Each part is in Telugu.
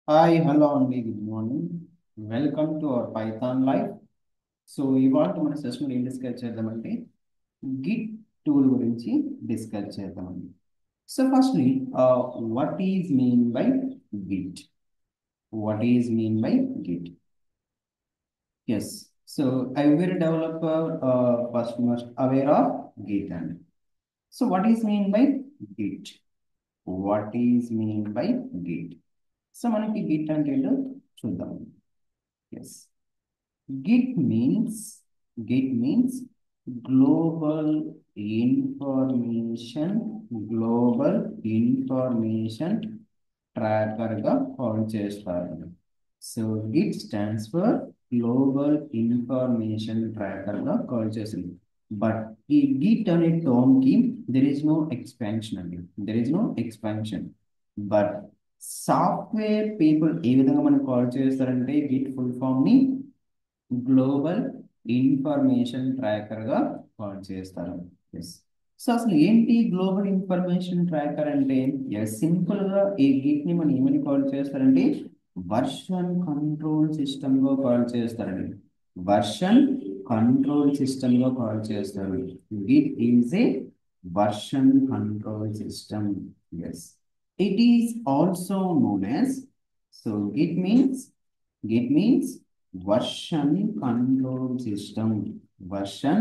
హాయ్ హలో అండి good morning welcome to our Python live. So ఇవాళ మన సెషన్ ఏం డిస్కస్ చేద్దామంటే గిట్ టూల్ గురించి డిస్కస్ చేద్దామండి. So firstly what is mean by Git? What is mean by Git? Yes, so every developer first must aware of git. And so what is mean by git? What is mean by git? So మనకి గిట్ అంటే ఏంటో చూద్దాం. Yes, Git means Git means global information tracker గా కాల్ చేస్తారు. So Git stands for global information tracker గా కాల్ చేస్తుంది. బట్ ఈ గిట్ అనే టర్మ్ కి దెర్ ఇస్ నో ఎక్స్పాన్షన్ అండి, there is no expansion. But software people ఏ విధంగా మనం కాల్ చేస్తారంటే గిట్ ఫుల్ ఫామ్ ని గ్లోబల్ ఇన్ఫర్మేషన్ ట్రాకర్ గా కాల్ చేస్తారు. ఎస్, సో అసలు ఏంటి గ్లోబల్ ఇన్ఫర్మేషన్ ట్రాకర్ అంటే? ఎస్, సింపుల్ గా ఈ గిట్ ని మనం ఏమని కాల్ చేస్తారంటే వర్షన్ కంట్రోల్ సిస్టమ్ గా కాల్ చేస్తారండి. వర్షన్ కంట్రోల్ సిస్టమ్ గా కాల్ చేస్తారు. Git is a version control system. Yes, it is also known as, so Git means version control system. version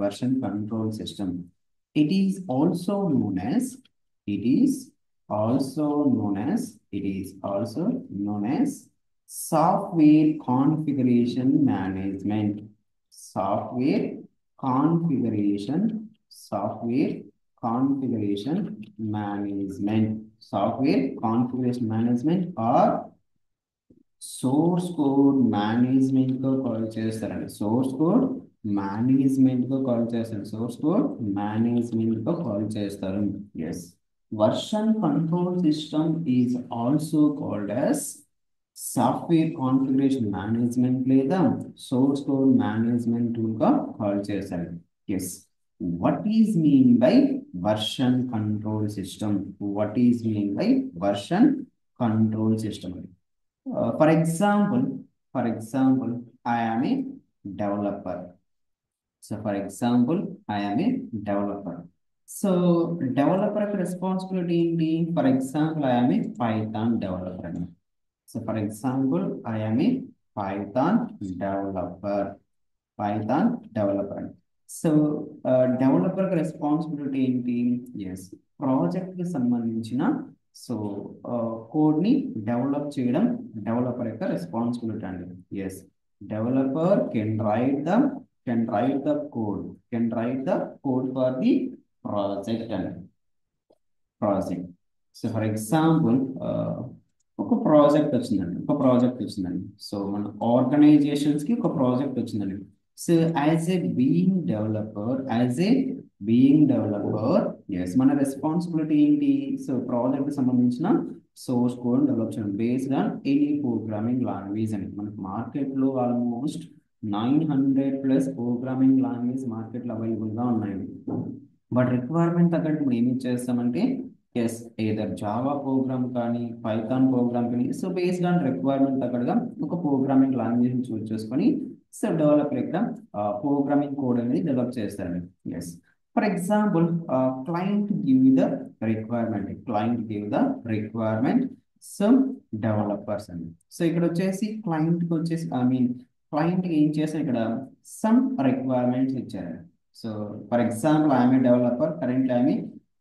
version control system. it is also known as it is also known as software configuration management. software software configuration management or source code management గా కాల్ చేస్తారండి. సోర్స్ కోడ్ మేనేజ్మెంట్ గా కాల్ చేస్తారు. Yes, version control system is also called as software configuration management లేదా సోర్స్ కోడ్ మేనేజ్మెంట్ టూల్ గా కాల్ చేస్తారు. Yes, what is mean by version control system? what is mean by version control system? For example, I am a developer. So developer యొక్క responsibility ఏంటి? For example, I am a Python developer. So for example, I am a Python developer. Python developer. So developer responsibility ఏంటి? ఎస్, ప్రాజెక్ట్ కి సంబంధించిన సో కోడ్ ని డెవలప్ చేయడం డెవలపర్ యొక్క రెస్పాన్సిబిలిటీ అండి. Yes, developer can write the code for the project అండి. సో ఫర్ ఎగ్జాంపుల్ ఒక ప్రాజెక్ట్ వచ్చిందండి. సో మన ఆర్గనైజేషన్స్ కి ఒక ప్రాజెక్ట్ వచ్చిందండి. So as a being developer yes, మన రెస్పాన్సిబిలిటీ ఏంటి? సో ప్రాజెక్ట్ సంబంధించిన సోర్స్ కోడ్ డెవలప్ చేయడం based on any programming language అని. మనకు మార్కెట్లో ఆల్మోస్ట్ 900+ ప్రోగ్రామింగ్ లాంగ్వేజ్ మార్కెట్లో అవైలబుల్గా ఉన్నాయండి. బట్ రిక్వైర్మెంట్ తగ్గట్టు మనం ఏమి చేస్తామంటే ఎస్, ఏదర్ జావా ప్రోగ్రామ్ కానీ పైథాన్ ప్రోగ్రామ్ కానీ సో బేస్డ్ ఆన్ రిక్వైర్మెంట్ తగ్గట్టుగా ఒక ప్రోగ్రామింగ్ లాంగ్వేజ్ చూస్ చేసుకొని సో డెవలపర్ ఇక్కడ ప్రోగ్రామింగ్ కోడ్ అనేది డెవలప్ చేస్తారండి. Yes, for example client give the requirement some developers అండి. సో ఇక్కడ వచ్చేసి క్లయింట్కి వచ్చేసి క్లయింట్కి ఏం చేస్తారు ఇక్కడ సమ్ రిక్వైర్మెంట్స్ ఇచ్చారండి. So for example I'm a developer, currently I'm a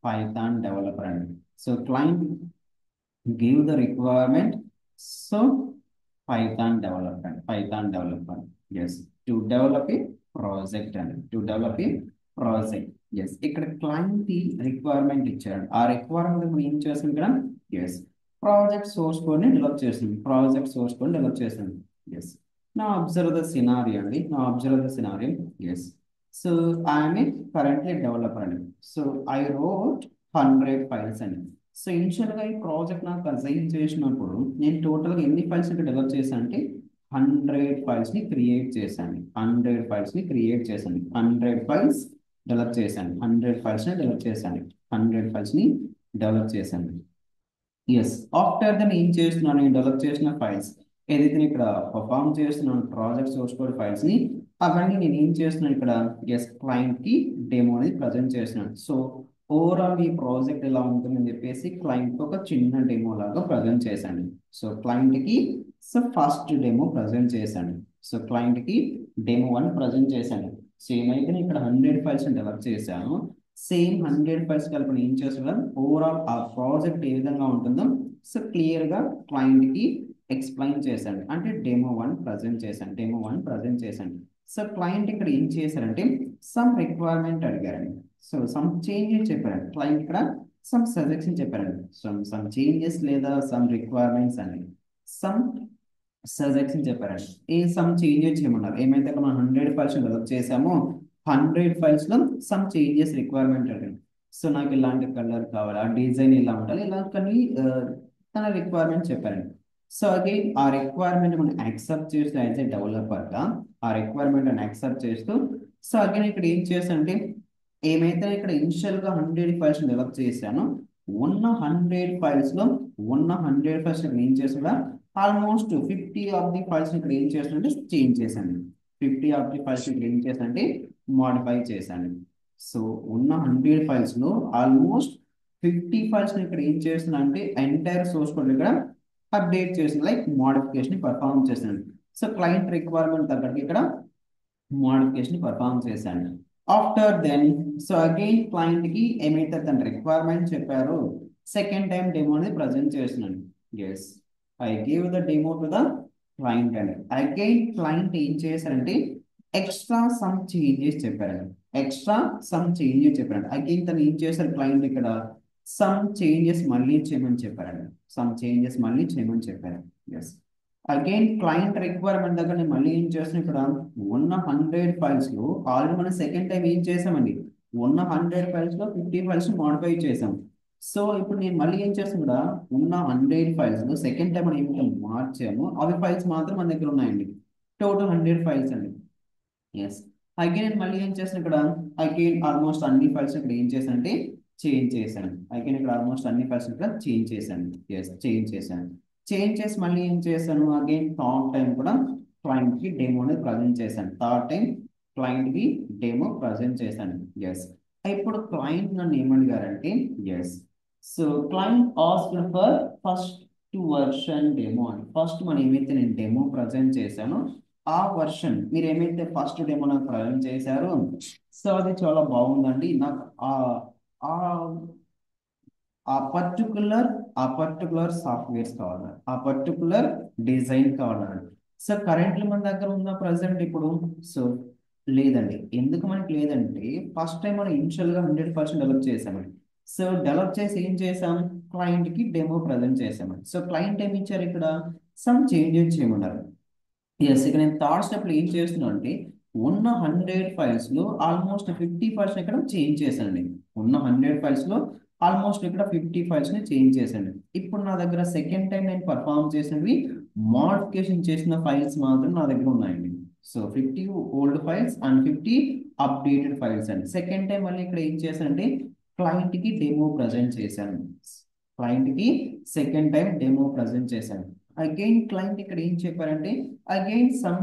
Python developer అండి. So client give the requirement, so Python developer yes to develop a project. Yes, ఇక్కడ క్లయింట్ రిక్వైర్మెంట్ ఇచ్చాడు. ఆ రిక్వైర్మెంట్ మనం ఏం చేస్తాం ఇక్కడ? ఎస్, ప్రాజెక్ట్ సోర్స్ కోడ్ ని డెవలప్ చేస్తుంది. Yes, now observe the scenario అండి. Yes, so I'm a currently developer అండి. సో ఐ రోట్ 100 ఫైల్స్ అండి. సో ఇనిషియల్గా ఈ ప్రాజెక్ట్ నాకు అసైన్ చేసినప్పుడు నేను టోటల్గా ఎన్ని ఫైల్స్ ఇక్కడ డెవలప్ చేశాను అంటే 100 ఫైల్స్ ని క్రియేట్ చేశాను. 100 ఫైల్స్ ని డెవలప్ చేశాను. 100 ఫైల్స్ ని డెవలప్ చేశాను. ఎస్ ఆఫ్టర్ దెన్ ఏం చేస్తున్నాను, నేను డెవలప్ చేసిన ఫైల్స్ ఏదైతే నేను ఇక్కడ పర్ఫామ్ చేస్తున్నాను ప్రాజెక్ట్ సోర్స్ కోడ్ ఫైల్స్ ని, అవన్నీ నేను ఏం చేస్తున్నాను ఇక్కడ ఎస్ క్లయింట్ కి డెమో అనేది ప్రజెంట్ చేస్తున్నాను. సో ఓవరాల్ ఈ ప్రాజెక్ట్ ఎలా ఉంటుందని చెప్పేసి క్లయింట్ ఒక చిన్న డెమో లాగా ప్రజెంట్ చేశాను. సో క్లయింట్ కి సో ఫస్ట్ డెమో ప్రజెంట్ చేశాను. సో క్లయింట్ కి డెమో 1 ప్రజెంట్ చేశాను. సేమ్ అయితే నేను ఇక్కడ 100 ఫైల్స్ డెవలప్ చేశాను. సేమ్ 100 ఫైల్స్ కలిపి ఏం చేస్తున్నాం, ఓవరాల్ ఆ ప్రాజెక్ట్ ఏ విధంగా ఉంటుందో సో క్లియర్ గా క్లయింట్ కి ఎక్స్ప్లెయిన్ చేశాను. అంటే డెమో వన్ ప్రజెంట్ చేశాను. సో క్లయింట్ ఇక్కడ ఏం చేశారంటే సమ్ రిక్వైర్మెంట్ అడిగారండి. సో సమ్ చేంజెస్ చెప్పారండి క్లయింట్ ఇక్కడ, సమ్ సజెషన్ చెప్పారండి. సమ్ చేంజెస్ లేదా సమ్ రిక్వైర్మెంట్స్ అండి, సమ్ సజెషన్ చెప్పారండి. సమ్ చేంజెస్ చేయమన్నారు. ఏమైతే మనం 100 ఫైల్స్ డెవలప్ చేసామో 100 ఫైల్స్ లో సమ్ చేంజెస్ రిక్వైర్మెంట్ అండి. సో నాకు ఇలాంటి కలర్ కావాలి, ఆ డిజైన్ ఇలా ఉండాలి, ఇలా కొన్ని తన రిక్వైర్మెంట్ చెప్పారండి. సో అగైన్ ఆ రిక్వైర్మెంట్ మనం యాక్సెప్ట్ చేస్తూ యాజ్ ఏ డెవలపర్గా ఆ రిక్వైర్మెంట్ అని యాక్సెప్ట్ చేస్తూ సో అగైన్ ఇక్కడ ఏం చేస్తానంటే ఏమైతే ఇక్కడ ఇనిషియల్గా 100 ఫైల్స్ డెవలప్ చేశానో ఉన్న 100 ఫైల్స్ ఇక్కడ ఏం చేస్తున్నా ఆల్మోస్ట్ 50 ఆఫ్ ది ఫైల్స్ ఇక్కడ ఏం చేస్తుంటే చేంజ్ చేశాను. 50 ఆఫ్ ది ఫైల్స్ ఇక్కడ ఏం చేశానంటే మాడిఫై చేశాను. సో ఉన్న 100 ఫైల్స్ లో ఆల్మోస్ట్ 50 ఫైల్స్ ఇక్కడ ఏం చేస్తున్నా అంటే ఎంటైర్ సోర్స్ కోడ్ ఇక్కడ అప్డేట్ చేసిన లైక్ మోడిఫికేషన్ పర్ఫామ్ చేశాను. సో క్లయింట్ రిక్వైర్మెంట్ తగ్గట్టు ఇక్కడ మోడిఫికేషన్ పర్ఫామ్ చేశాను. After then so again client కి ఏమైతే తన రిక్వైర్మెంట్ చెప్పారో సెకండ్ టైం డెమో అనేది ప్రజెంట్ చేస్తున్నాను. Yes I give the demo to the client అండి. అగైన్ క్లయింట్ ఏం చేశారంటే ఎక్స్ట్రా సమ్ చేంజెస్ చెప్పారండి. అగైన్ తను ఏం చేశారు క్లయింట్ ఇక్కడ సమ్ చేంజెస్ మళ్ళీ చేయమని చెప్పారు. ఎస్ అగైన్ క్లయింట్ రిక్వైర్మెంట్ దగ్గర నేను మళ్ళీ ఏం చేస్తాను ఇక్కడ ఉన్న 100 ఫైల్స్ లో ఆల్రెడీ మనం సెకండ్ టైం ఏం చేసామండి, ఉన్న 100 ఫైల్స్ లో 50 ఫైల్స్ మోడిఫై చేసాం. సో ఇప్పుడు నేను మళ్ళీ ఏం చేస్తాను ఇక్కడ ఉన్న 100 ఫైల్స్ లో సెకండ్ టైం మనం ఏమైతే మార్చామో అవి ఫైల్స్ మాత్రం మన దగ్గర ఉన్నాయండి. టోటల్ 100 ఫైల్స్ అండి. ఎస్ అగైన్ నేను మళ్ళీ ఏం చేస్తాను ఇక్కడ అగైన్ ఆల్మోస్ట్ అన్ని ఫైల్స్ ఇక్కడ ఏం చేశానంటే చేంజ్ చేశాను. అగైన్ ఇక్కడ ఆల్మోస్ట్ అన్ని ఫైల్స్ ఇక్కడ చేంజ్ చేశాను. ఎస్ చేంజ్ చేసి మళ్ళీ ఏం చేశాను అగైన్ థర్డ్ టైం కూడా క్లయింట్ కి డెమో అనేది ప్రజెంట్ చేశాను. ఎస్ ఇప్పుడు క్లయింట్ నన్ను ఏమడిగారంటే yes so client asked for first version demo అని. ఫస్ట్ మనం ఏమైతే నేను డెమో ప్రజెంట్ చేశానో ఆ వర్షన్ మీరు ఏమైతే ఫస్ట్ డెమో నాకు ప్రజెంట్ చేశారో సో అది చాలా బాగుందండి. నాకు ఆ ఆ ఆ పర్టికులర్ సాఫ్ట్వేర్స్ కావాలి, ఆ పర్టికులర్ డిజైన్ కావాలండి. సో కరెంట్లీ మన దగ్గర ఉన్న ప్రజెంట్ ఇప్పుడు సో లేదండి. ఎందుకు మనకి లేదంటే ఫస్ట్ టైం మనం ఇనిషియల్గా 100% డెవలప్ చేసామండి. సో డెవలప్ చేసి ఏం చేసాం క్లయింట్ కి డెమో ప్రజెంట్ చేసామండి. సో క్లయింట్ ఏమి ఇచ్చారు ఇక్కడ సమ్ చేంజెస్ చేయమన్నారు. ఎస్ ఇక నేను థర్డ్ స్టెప్ లో ఏం చేస్తున్నాను అంటే ఉన్న 100 ఫైల్స్ లో ఆల్మోస్ట్ 50 ఫైల్స్ ఇక్కడ చేంజ్ చేశానండి. ఉన్న 100 ఫైల్స్ లో ఆల్మోస్ట్ ఇక్కడ 50 ఫైల్స్ ని చేంజ్ చేశాను. ఇప్పుడు నా దగ్గర సెకండ్ టైం నేను పర్ఫామ్ చేసినవి మోడిఫికేషన్ చేసిన ఫైల్స్ మాత్రం నా దగ్గర ఉన్నాయండి. So 50 old files and 50 updated files అండి. సెకండ్ టైం మళ్ళీ ఇక్కడ ఏం చేశానంటే క్లయింట్ కి డెమో ప్రజెంట్ చేశాను. సెకండ్ టైం డెమో ప్రజెంట్ చేశాను. అగైన్ క్లయింట్ ఇక్కడ ఏం చెప్పారంటే అగైన్ సమ్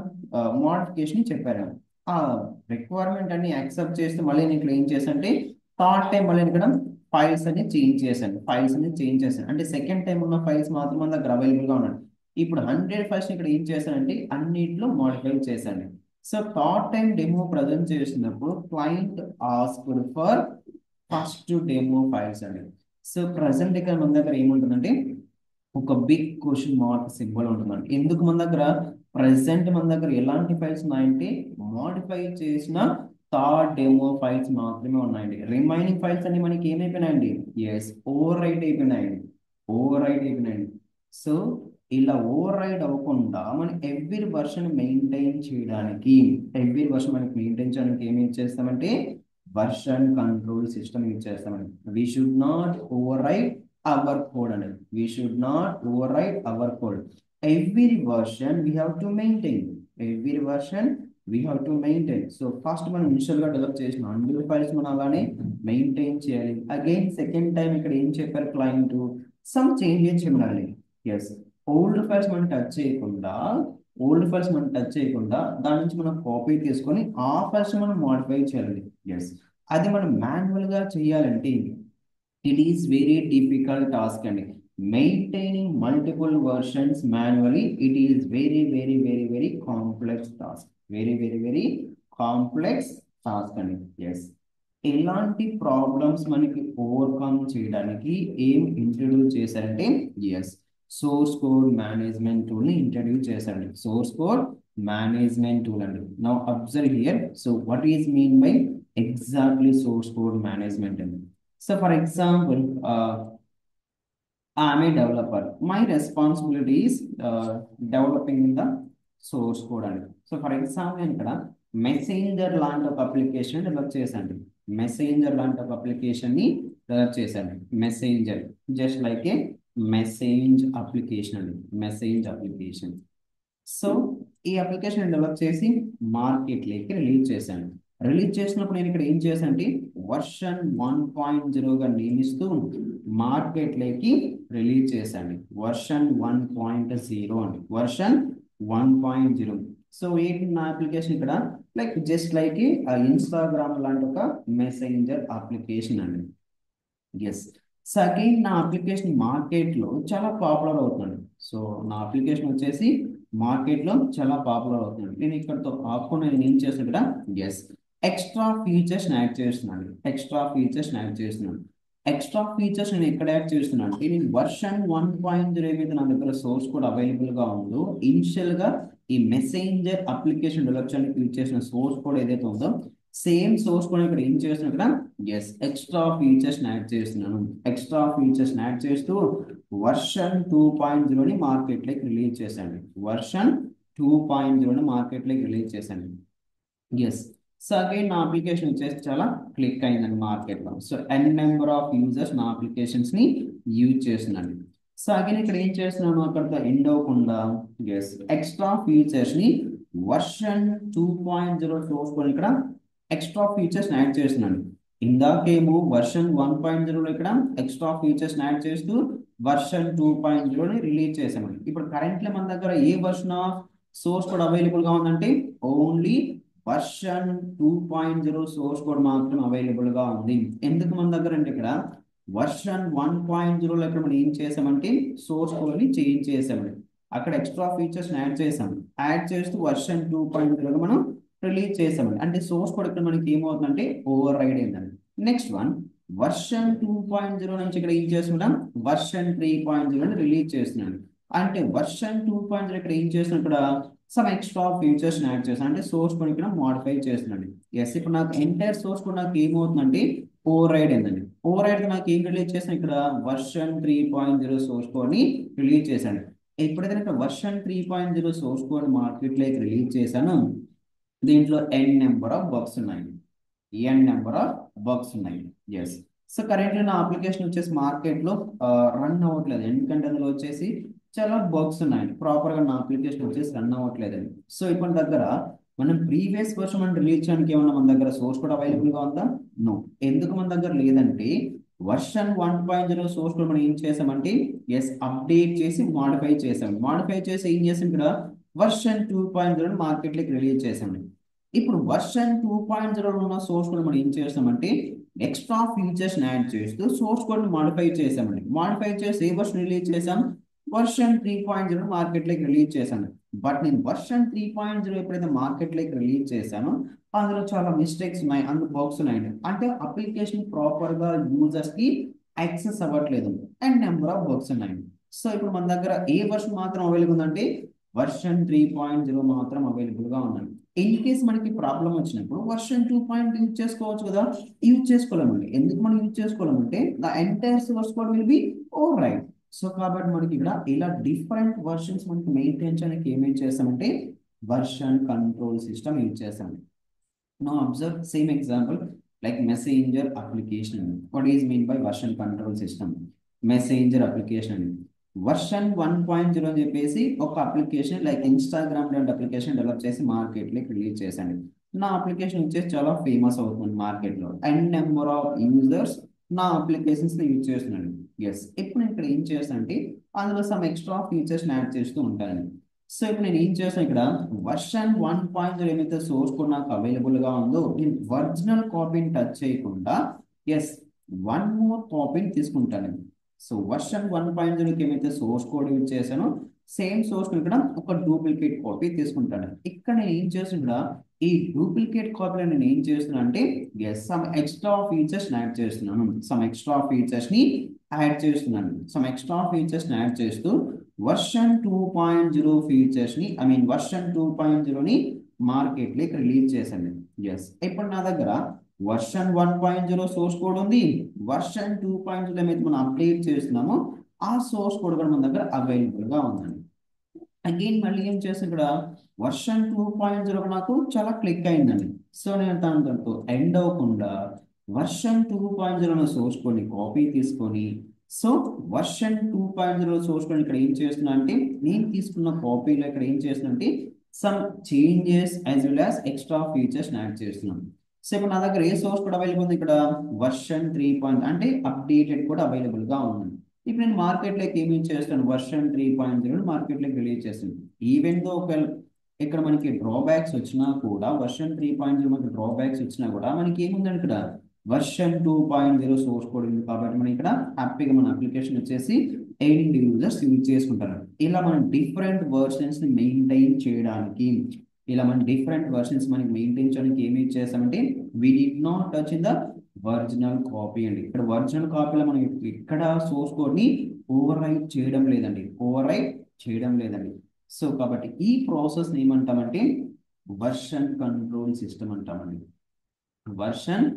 మోడిఫికేషన్ చెప్పారు. ఆ రిక్వైర్మెంట్ అన్ని యాక్సెప్ట్ చేస్తే మళ్ళీ నేను ఇక్కడ ఏం చేశానంటే థర్డ్ టైం మళ్ళీ ఇక్కడ ఫైల్స్ అన్ని చేంజ్ చేశాను. అంటే సెకండ్ టైం ఉన్న ఫైల్స్ మాత్రం మన దగ్గర అవైలబుల్ గా ఉన్నాయి. ఇప్పుడు 100 ఫైల్స్ ఇక్కడ ఏం చేశానంటే అన్నిట్లో మోడిఫై చేశాను. So third time demo present చేసినప్పుడు client asked for first demo files అండి. సో ప్రజెంట్ ఇక్కడ మన దగ్గర ఏముంటుందంటే ఒక బిగ్ క్వశ్చన్ మార్క్ సింబల్ ఉంటుందండి. ఎందుకు మన దగ్గర ప్రెసెంట్ మన దగ్గర ఎలాంటి ఫైల్స్ ఉన్నాయంటే మోడిఫై చేసిన థర్డ్ డెమో ఫైల్స్ మాత్రమే ఉన్నాయండి. రిమైనింగ్ ఫైల్స్ అన్ని మనకి ఏమైపోయినాయండి ఎస్ ఓవర్ రైట్ అయిపోయినాయండి. సో ఇలా ఓవర్ రైట్ అవ్వకుండా మనం ఎవ్రీ వర్షన్ మెయింటైన్ చేయడానికి ఏమి చేస్తామంటే వర్షన్ కంట్రోల్ సిస్టమ్ యూజ్ చేస్తామండి. We should not overwrite our code అనేది. Every version we have to maintain. So first మనం ఇనిషియల్ గా డెవలప్ చేసిన 100 ఫైల్స్ మనం అలానే మెయింటైన్ చేయాలి. అగైన్ సెకండ్ టైం ఇక్కడ ఏం చెప్పారు క్లయింట్ సమ్ చేంజెస్ ఉండాలి. ఎస్, ఓల్డ్ ఫైల్స్ మనం టచ్ చేయకుండా దాని నుంచి మనం కాపీ తీసుకొని ఆ ఫైల్స్ మనం మోడిఫై చేయాలి. ఎస్, అది మనం మాన్యువల్ గా చేయాలంటే it is very difficult task అండి. Maintaining multiple versions manually it is very very very very complex task. Very complex task అండి. ఎస్, ఎలాంటి ప్రాబ్లమ్స్ మనకి ఓవర్కమ్ చేయడానికి ఏం ఇంట్రడ్యూస్ చేశారంటే yes, source code management tool ని ఇంట్రడ్యూస్ చేశారండి. సోర్స్ కోడ్ మేనేజ్మెంట్ టూల్ అండి. Now observe here. So what is mean by exactly source code management అండి? So for example, I'm a developer. My responsibility is developing in the source code అండి. సో ఫర్ ఎగ్జాంపుల్ నేను ఇక్కడ మెసెంజర్ లాంటి ఒక అప్లికేషన్ డెవలప్ చేశాను. మెసెంజర్ లాంటి ఒక అప్లికేషన్ ని డెవలప్ చేశాను. Messenger just like a message application అండి. Message application. సో ఈ అప్లికేషన్ డెవలప్ చేసి మార్కెట్లోకి రిలీజ్ చేశాను. రిలీజ్ చేసినప్పుడు నేను ఇక్కడ ఏం చేశాను అంటే వర్షన్ 1.0గా నియమిస్తూ మార్కెట్లోకి రిలీజ్ చేశాను. వర్షన్ 1.0 అండి. వర్షన్ 1.0. సో ఏంటి నా అప్లికేషన్ ఇక్కడ లైక్ జస్ట్ లైక్ ఇన్స్టాగ్రామ్ లాంటి ఒక మెసెంజర్ అప్లికేషన్ అండి. ఎస్, సో అగైన్ నా అప్లికేషన్ మార్కెట్లో చాలా పాపులర్ అవుతుంది. సో నా అప్లికేషన్ వచ్చేసి మార్కెట్లో చాలా పాపులర్ అవుతుంది. నేను ఇక్కడతో ఆపకుండా నేను ఏం చేస్తాను ఇక్కడ ఎస్, ఎక్స్ట్రా ఫీచర్స్ యాడ్ చేస్తున్నాను. ఎక్స్ట్రా ఫీచర్స్ నేను ఎక్కడ యాడ్ చేస్తున్నాను అంటే నేను వర్షన్ 1.0 ఏదైతే నా దగ్గర సోర్స్ కూడా అవైలబుల్గా ఉందో ఇనిషియల్గా ఈ మెసెంజర్ అప్లికేషన్ డెవలప్ చేయడానికి యూజ్ చేసిన సోర్స్ కోడ్ ఏదైతే ఉందో సేమ్ సోర్స్ కోడ్ ఇక్కడ ఏం చేస్తున్నాను ఇక్కడ ఎస్, ఎక్స్ట్రా ఫీచర్స్ యాడ్ చేస్తున్నాను. ఎక్స్ట్రా ఫీచర్స్ యాడ్ చేస్తూ వర్షన్ 2.0ని మార్కెట్లోకి రిలీజ్ చేశాను. వర్షన్ 2.0ని మార్కెట్లోకి రిలీజ్ చేశాను. ఎస్, సో అగైన్ నా అప్లికేషన్ వచ్చేసి చాలా క్లిక్ అయిందండి మార్కెట్లో. So N number of users నా అప్లికేషన్స్ ని యూజ్ చేస్తున్నాను. సో అగైన్ ఇక్కడ ఏం చేస్తున్నాను అక్కడితో ఎండ్ అవ్వకుండా ఎస్, ఎక్స్ట్రా ఫీచర్స్ ని వర్షన్ 2.0 చూసుకొని ఇక్కడ ఎక్స్ట్రా ఫీచర్స్ యాడ్ చేస్తున్నాను. ఇందాకేమో వర్షన్ 1.0లో ఇక్కడ ఎక్స్ట్రా ఫీచర్స్ యాడ్ చేస్తూ వర్షన్ 2.0ని రిలీజ్ చేసామండి. ఇప్పుడు కరెంట్లీ మన దగ్గర ఏ version of source code available గా ఉందంటే ఓన్లీ వర్షన్ 2.0 సోర్స్ కోడ్ మాత్రం అవైలబుల్ గా ఉంది. ఎందుకు మన దగ్గర అంటే ఇక్కడ వర్షన్ 1.0లో ఇక్కడ మనం ఏం చేసామంటే సోర్స్ కోడ్ ని చేంజ్ చేసామండి. అక్కడ ఎక్స్ట్రా ఫీచర్స్ యాడ్ చేసాం. యాడ్ చేస్తూ వర్షన్ 2.0 మనం రిలీజ్ చేసామండి. అంటే సోర్స్ కోడ్ ఇక్కడ మనకి ఏమవుతుందంటే ఓవర్ రైడ్ అయిందండి. నెక్స్ట్ వన్ వర్షన్ 2.0 నుంచి ఇక్కడ ఏం చేస్తున్నాం వర్షన్ 3.0 రిలీజ్ చేస్తున్నాను. అంటే వర్షన్ 2.0 ఇక్కడ ఏం చేస్తున్నాం ఇక్కడ సమ్ ఎక్స్ట్రా ఫీచర్స్ యాడ్ చేస్తాను. అంటే సోర్స్ కోడ్ ఇక్కడ మోడిఫై చేస్తున్నాను. ఎస్, ఇప్పుడు నాకు ఎంటైర్ సోర్స్ కోడ్ నాకు ఏమవుతుందంటే ఓవర్ రైడ్ అయిందండి. ఓవర్ రైడ్ నాకు ఏం రిలీజ్ చేస్తాను ఇక్కడ వర్షన్ 3.0 సోర్స్ కోడ్ ని రిలీజ్ చేశాను. ఎప్పుడైతే ఇక్కడ వర్షన్ 3.0 సోర్స్ కోడ్ మార్కెట్లోకి రిలీజ్ చేశాను దీంట్లో ఎన్ నెంబర్ ఆఫ్ బగ్స్ ఉన్నాయి. ఎస్, సో కరెంట్లీ నా అప్లికేషన్ వచ్చేసి మార్కెట్లో రన్ అవ్వట్లేదు. ఎందుకంటే అందులో వచ్చేసి చాలా బగ్స్ ఉన్నాయి. ప్రాపర్గా నా అప్లికేషన్ వచ్చేసి రన్ అవ్వట్లేదండి. సో ఇప్పుడు దగ్గర మనం ప్రీవియస్ వర్షన్ మనం రిలీజ్ చేయడానికి ఏమన్నా మన దగ్గర సోర్స్ కోడ్ అవైలబుల్గా ఉందా? నో. ఎందుకు మన దగ్గర లేదంటే వర్షన్ 1.0 సోర్స్ కోడ్ మనం ఏం చేసామంటే ఎస్, అప్డేట్ చేసి మాడిఫై చేసాం. మాడిఫై చేసి ఏం చేసాం ఇక్కడ వర్షన్ 2.0 మార్కెట్లోకి రిలీజ్ చేసామండి. ఇప్పుడు వర్షన్ 2.0 ఉన్న సోర్స్ కోడ్ మనం ఏం చేస్తామంటే ఎక్స్ట్రా ఫీచర్స్ యాడ్ చేస్తూ సోర్స్ కోడ్ మాడిఫై చేసామండి. మాడిఫై చేసి ఏ వర్షన్ రిలీజ్ చేసాం వర్షన్ 3.0 మార్కెట్లోకి రిలీజ్ చేశాను. బట్ నేను వర్షన్ 3.0 ఎప్పుడైతే మార్కెట్లోకి రిలీజ్ చేశానో అందులో చాలా మిస్టేక్స్ ఉన్నాయి, అందులో బగ్స్ ఉన్నాయండి. అంటే అప్లికేషన్ ప్రాపర్గా యూజర్స్కి యాక్సెస్ అవ్వట్లేదు అండ్ నెంబర్ ఆఫ్ బగ్స్ ఉన్నాయండి. సో ఇప్పుడు మన దగ్గర ఏ వర్షన్ మాత్రం అవైలబుల్ ఉందంటే వర్షన్ 3.0 మాత్రం అవైలబుల్గా ఉందండి. ఇన్ కేస్ మనకి ప్రాబ్లం వచ్చినప్పుడు వర్షన్ 2.0 యూజ్ చేసుకోవచ్చు కదా, యూజ్ చేసుకోలేమండి. ఎందుకు మనం యూజ్ చేసుకోలేమంటే the entire source code will be overwrite. So కాబట్టి మనకి ఇక్కడ ఇలా డిఫరెంట్ వర్షన్స్ మనకి మెయింటైన్ చేయడానికి ఏమేం చేస్తామంటే వర్షన్ కంట్రోల్ సిస్టమ్ యూజ్ చేస్తాం. Now observe same example like messenger application. What is mean by version control system? Messenger application version 1.0 అని చెప్పేసి ఒక అప్లికేషన్ లైక్ ఇన్స్టాగ్రామ్ లాంటి అప్లికేషన్ డెవలప్ చేసి మార్కెట్లోకి రిలీజ్ చేశాను. నా అప్లికేషన్ వచ్చేసి చాలా ఫేమస్ అవుతుంది మార్కెట్లో. అండ్ నెంబర్ ఆఫ్ యూజర్స్ నా అప్లికేషన్స్ యూజ్ చేస్తున్నాను. ఎస్, ఇప్పుడు నేను ఇక్కడ ఏం చేస్తాను అంటే అందులో సమ్ ఎక్స్ట్రా ఫీచర్స్ యాడ్ చేస్తూ ఉంటాను. సో ఇప్పుడు నేను ఏం చేస్తాను, ఇక్కడ వర్షన్ 1.0 ఏమైతే సోర్స్ కోడ్ నాకు అవైలబుల్ గా ఉందో నేను ఒరిజినల్ కాపీని టచ్ చేయకుండా ఎస్ వన్ మోర్ కాపీని తీసుకుంటాను. సో వర్షన్ 1.0కి ఏమైతే సోర్స్ కోడ్ యూజ్ చేశానో సేమ్ సోర్స్ ఇక్కడ ఒక డూప్లికేట్ కాపీ తీసుకుంటాను. ఇక్కడ నేను ఏం చేస్తున్నా, ఈ డూప్లికేట్ కాపీలో నేను ఏం చేస్తున్నా అంటే yes some extra features add చేస్తున్నాను. సమ్ ఎక్స్ట్రా ఫీచర్స్ ని యాడ్ చేస్తున్నాను. సమ్ ఎక్స్ట్రా ఫీచర్స్ ని యాడ్ చేస్తూ వర్షన్ 2.0 ఫీచర్స్ ని వర్షన్ 2.0ని మార్కెట్ లో ఇక్కడ రిలీజ్ చేశాను. ఎస్, ఇప్పుడు నా దగ్గర వర్షన్ 1.0 సోర్స్ కోడ్ ఉంది. వర్షన్ 2.0 ఏమైతే మనం అప్డేట్ చేస్తున్నామో ఆ సోర్స్ కోడ్ కూడా మన దగ్గర అవైలబుల్ గా ఉందండి. అగైన్ మళ్ళీ ఏం చేస్తాను, ఇక్కడ వర్షన్ 2.0 నాకు చాలా క్లిక్ అయిందండి. సో నేను దాంతో ఎండ్ అవ్వకుండా వర్షన్ 2.0 సోర్స్ కోడ్ని కాపీ తీసుకొని సో వర్షన్ 2.0 సోర్స్ కోడ్ ఇక్కడ ఏం చేస్తున్నా అంటే నేను తీసుకున్న కాపీలో ఇక్కడ ఏం చేస్తున్నా అంటే some changes as well as extra features add చేస్తున్నాను. సో ఇప్పుడు నా దగ్గర ఏ సోర్స్ కోడ్ అవైలబుల్ ఉంది, ఇక్కడ వర్షన్ 3 అంటే అప్డేటెడ్ కూడా అవైలబుల్ గా ఉంది. ఇప్పుడు నేను మార్కెట్లోకి ఏమేం చేస్తాను, వర్షన్ 3.0 మార్కెట్లోకి రిలీజ్ చేస్తాను. ఈవెన్ దో ఒకవేళ ఇక్కడ మనకి డ్రాబ్యాక్స్ వచ్చినా కూడా వర్షన్ 3.0 మనకి డ్రాబ్యాక్స్ వచ్చినా కూడా మనకి ఏముందండి, ఇక్కడ వర్షన్ 2.0 సోర్స్ కోడ్ ఉంది కాబట్టి మనం ఇక్కడ హ్యాపీగా మన అప్లికేషన్ వచ్చేసి ఎండ్ యూజర్స్ యూజ్ చేసుకుంటారు. ఇలా మనం డిఫరెంట్ వర్షన్స్ ని మెయింటైన్ చేయడానికి మనకి మెయింటైన్ చేయడానికి ఏమి చేస్తామంటే we did not touch in the original copy అండి. ఇక్కడ ఒరిజినల్ కాపీలో మనం ఇక్కడ సోర్స్ కోడ్ ని ఓవర్ రైట్ చేయడం లేదండి. సో కాబట్టి ఈ ప్రాసెస్ ఏమంటామంటే వర్షన్ కంట్రోల్ సిస్టమ్ అంటామండి. వర్షన్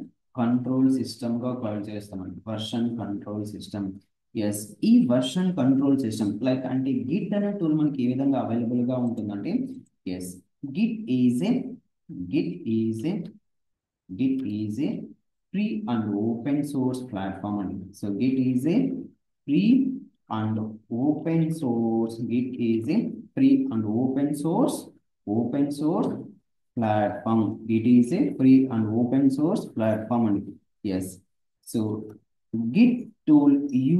కంట్రోల్ సిస్టమ్ గా కాల్ చేస్తామండి. Version control system. ఎస్, ఈ వర్షన్ కంట్రోల్ సిస్టమ్ లైక్ అంటే గిట్ అనే టూల్ మనకి ఏ విధంగా అవైలబుల్ గా ఉంటుందంటే yes Git is a Git is a Git is a free and open source platform అండి. So Git is a free and open source Git is a free and open source platform. Git is a free and open source platform అండి. Yes, so Git tool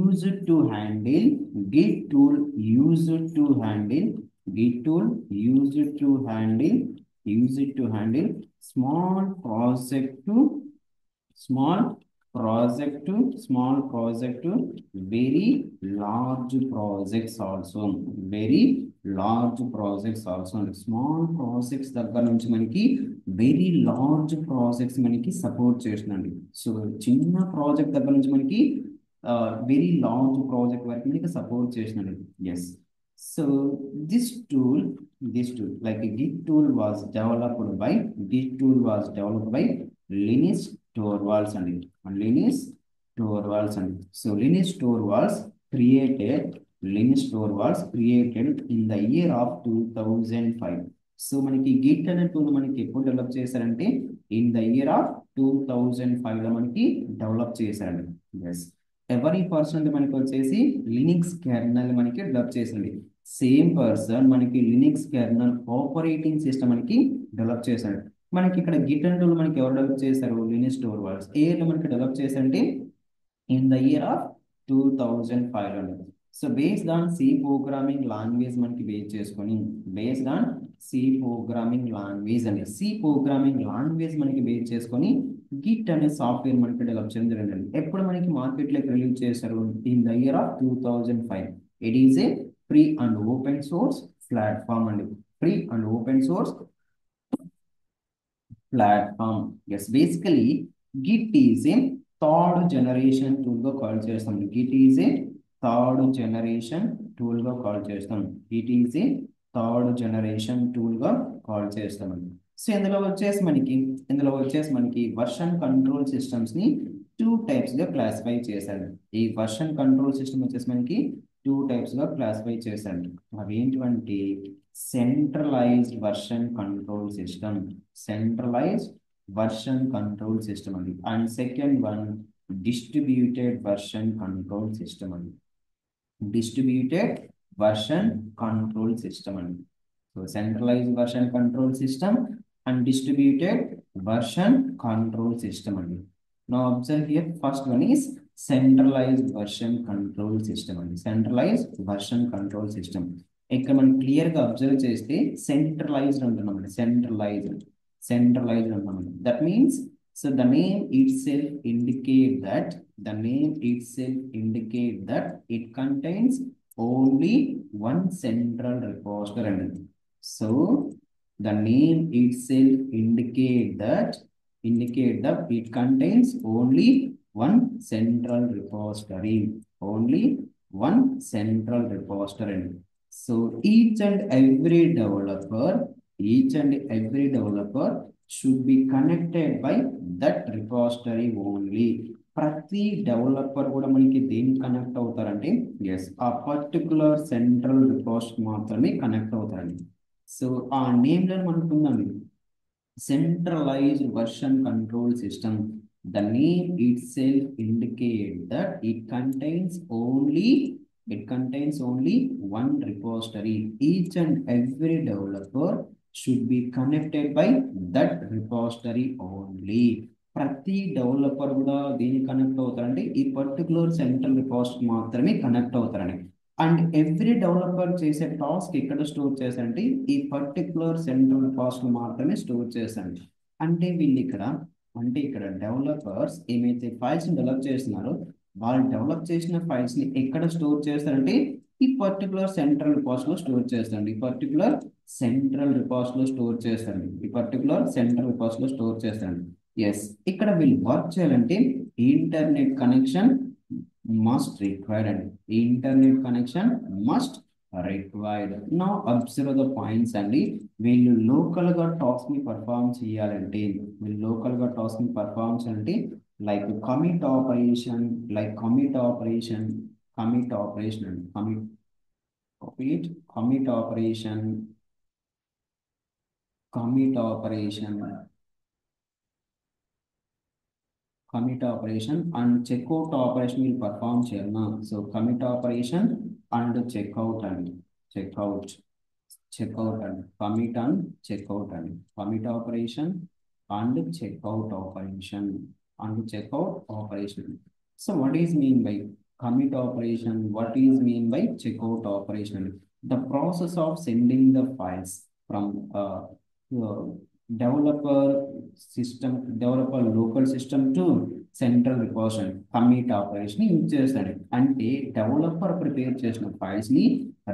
used to handle Git tool used to handle Git tool used to handle small project to small project to very large projects also. Very large projects also. And small projects దగ్గర నుంచి మనకి వెరీ లార్జ్ ప్రాజెక్ట్స్ మనకి సపోర్ట్ చేస్తుందండి. సో చిన్న ప్రాజెక్ట్ దగ్గర నుంచి మనకి వెరీ లార్జ్ ప్రాజెక్ట్ వరకు మనకి సపోర్ట్ చేస్తుందండి. Yes, so this tool like Git tool was developed by Linus Torvalds and Linus Torvalds created in the year of 2005. So మనకి గిట్ అనే టూల్ మనకి ఎప్పుడు డెవలప్ చేశారంటే ఇన్ ద ఇయర్ ఆఫ్ 2005 లో మనకి డెవలప్ చేశారండి. ఎస్, ఎవరీ పర్సన్ మనకి వచ్చేసి లినిక్స్ కెర్నల్ మనకి డెవలప్ చేసింది. సేమ్ పర్సన్ మనకి లినిక్స్ కెర్నల్ ఆపరేటింగ్ సిస్టమ్ మనకి డెవలప్ చేశాడు. మనకి ఇక్కడ గిట్ అండ్ టూల్ మనకి ఎవరు డెవలప్ చేశారు, లినస్ టోర్వాల్డ్స్. ఏ ఇయర్ లో మనకి డెవలప్ చేశారంటే ఇన్ ద ఇయర్ ఆఫ్ 2005 లో. So based on C programming language మనకి బేస్ చేసుకొని సి ప్రోగ్రామింగ్ లాంగ్వేజ్ మనకి బేస్ చేసుకొని గిట్ అనే సాఫ్ట్వేర్ మనకి డెవలప్ చేయడం జరిగింది. ఎప్పుడు మనకి మార్కెట్లోకి రిలీజ్ చేశారు, in the year of 2005. It is a free and open source platform అండి. Free and open source platform. Yes, basically Git is a third generation tool గా కాల్ చేస్తాం. Git is a third generation tool గా కాల్ చేస్తాం. Git is a third generation tool గా కాల్ చేస్తామండి. సో ఇందులో వచ్చేసి మనకి వర్షన్ కంట్రోల్ సిస్టమ్స్ ని 2 టైప్స్ గా క్లాసిఫై చేశారు. ఈ వర్షన్ కంట్రోల్ సిస్టమ్ వచ్చేసి మనకి 2 టైప్స్ గా క్లాసిఫై చేశారు. అవి ఏంటంటే సెంట్రలైజ్డ్ వర్షన్ కంట్రోల్ సిస్టమ్ అండి. And second one distributed version control system అండి. So centralized version control system and distributed version control system అండి. Now observe here, first one is centralized version control system అండి. Centralized version control system. ఇక్కడ మనం క్లియర్ గా అబ్జర్వ్ చేస్తే సెంట్రలైజ్డ్ అంటున్నామండి. సెంట్రలైజ్డ్ అంటున్నామండి. That means so the name itself indicate that it contains only one central repository అండి. So the name itself indicate that it contains only one central repository. Only one central repository. So each and every developer should be connected by that repository only. ప్రతి డెవలపర్ కూడా మనకి దేనికి కనెక్ట్ అవుతారంటే ఎస్ ఆ పర్టికులర్ సెంట్రల్ రిపోజిటరీ మాత్రమే కనెక్ట్ అవుతారండి. సో ఆ నేమ్లో మనకు ఉందండి centralized version control system. The name itself indicates that it contains only one repository. Each and every developer should be connected by that repository only. ప్రతి డెవలపర్ కూడా దీనికి కనెక్ట్ అవుతారంటే ఈ పర్టికులర్ సెంట్రల్ రిపోజిటరీ మాత్రమే కనెక్ట్ అవుతారండి. అండ్ ఎవ్రీ డెవలపర్ చేసే టాస్క్ ఎక్కడ స్టోర్ చేశారంటే ఈ పర్టికులర్ సెంట్రల్ రిపోజిటరీ మాత్రమే స్టోర్ చేశారండి. అంటే ఇక్కడ డెవలపర్స్ ఏమైతే ఫైల్స్ డెవలప్ చేస్తున్నారో వాళ్ళు డెవలప్ చేసిన ఫైల్స్ ని ఎక్కడ స్టోర్ చేస్తారంటే ఈ పర్టికులర్ సెంట్రల్ రిపోజిటరీలో స్టోర్ చేస్తారండి. ఈ పర్టికులర్ సెంట్రల్ రిపోజిటరీలో స్టోర్ చేస్తారండి. ఎస్, ఇక్కడ వీళ్ళు వర్క్ చేయాలంటే internet connection must required and internet connection must required. Now observe the points అండి. వీళ్ళు లోకల్ గా టాస్క్ ని పర్ఫామ్ చేయాలంటే like commit operation commit operation and checkout operation will perform చేయనా. So commit operation and checkout and checkout and commit and checkout and commit operation and checkout operation. So what is mean by commit operation? What is mean by checkout operation? The process of sending the files from developer local system to central repository commit operation use చేస్తాడు. అంటే డెవలపర్ ప్రిపేర్ చేసిన ఫైల్స్ ని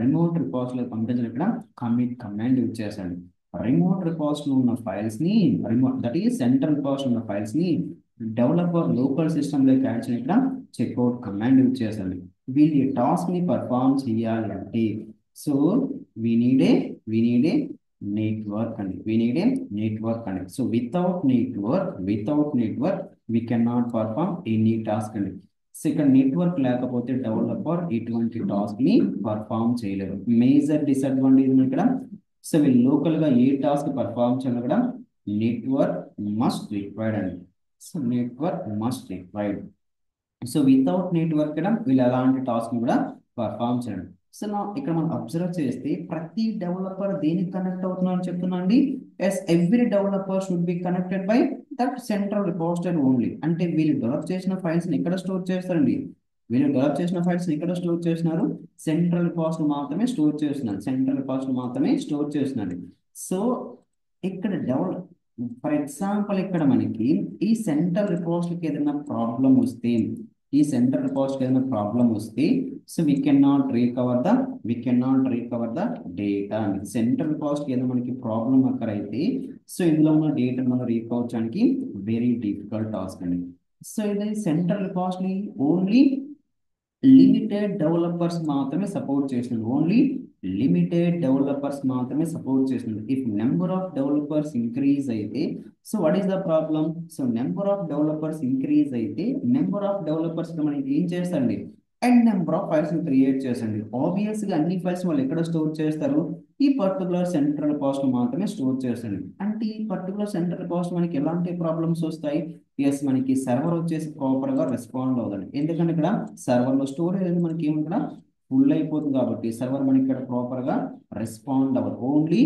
రిమోట్ రిపోజిటరీలో పంపించడం ఇక్కడ కమిట్ కమాండ్ యూజ్ చేస్తాడు. రిమోట్ రిపోజిటరీలో ఉన్న ఫైల్స్ ని దట్ ఈస్ సెంట్రల్ రిపోజిటరీ ఉన్న ఫైల్స్ ని డెవలపర్ లోకల్ సిస్టమ్ లోకి యాడ్ చేయడం ఇక్కడ చెక్అవుట్ కమాండ్ యూజ్ చేస్తాడు. వీళ్ళు ఈ టాస్క్ ని పర్ఫామ్ చేయాలి అంటే so we need a network and so without network we cannot perform any task and so ఇక్కడ నెట్వర్క్ లేకపోతే డెవలపర్ ఇటువంటి టాస్క్ ని పర్ఫామ్ చేయలేరు. మేజర్ డిసడ్వాంటేజ్ ఇక్కడ సో వీళ్ళు లోకల్ గా ఏ టాస్క్ పర్ఫామ్ చేయాలి కూడా నెట్వర్క్ మస్ట్ రిక్వైర్డ్ అండి. So network must required. So without network కూడా వీళ్ళు ఎలాంటి టాస్క్ కూడా పర్ఫామ్ చేయడం. సో ఇక్కడ మనం అబ్జర్వ్ చేస్తే ప్రతి డెవలపర్ దేనికి కనెక్ట్ అవుతున్నారని చెప్తున్నా అండి. Yes, every developer should be connected by that central repository only. అంటే వీళ్ళు డెవలప్ చేసిన ఫైల్స్ ని ఎక్కడ స్టోర్ చేస్తారండి? సెంట్రల్ రిపోజిటరీ మాత్రమే స్టోర్ చేస్తున్నారు. సో ఇక్కడ ఫర్ ఎగ్జాంపుల్ ఇక్కడ మనకి ఈ సెంట్రల్ రిపోజిటరీకి ఏదైనా ప్రాబ్లం వస్తే so we cannot recover the data. Central repository ఏదో మనకి ప్రాబ్లం అక్కడ అయితే సో ఇందులో ఉన్న డేటా మనం రీకవర్ చేయడానికి వెరీ డిఫికల్ట్ టాస్క్ అండి. సో ఇది central repository only limited developers మాత్రమే సపోర్ట్ చేస్తుంది. If number of developers increase అయితే so what is the problem? So number of developers increase అయితే నెంబర్ ఆఫ్ డెవలపర్స్ మనకి ఏం చేస్తారండి? And number of files create చేసండి. ఆబ్వియస్ గా అన్ని ఫైల్స్ వాళ్ళు ఎక్కడ స్టోర్ చేస్తారు? ఈ పర్టికులర్ సెంట్రల్ రిపోజిటరీ మాత్రమే స్టోర్ చేస్తుంది. అంటే ఈ పర్టికులర్ సెంట్రల్ రిపోజిటరీ మనకి ఎలాంటి ప్రాబ్లమ్స్ వస్తాయి? ఎస్, మనకి సర్వర్ వచ్చేసి ప్రాపర్ గా రెస్పాండ్ అవుతుంది. ఎందుకంటే ఇక్కడ సర్వర్ లో స్టోరేజ్ మనకి ఏముంటుంది? ఫుల్ అయిపోతుంది కాబట్టి సర్వర్ మనకి ఇక్కడ ప్రాపర్గా రెస్పాండ్ అవ్వదు. ఓన్లీ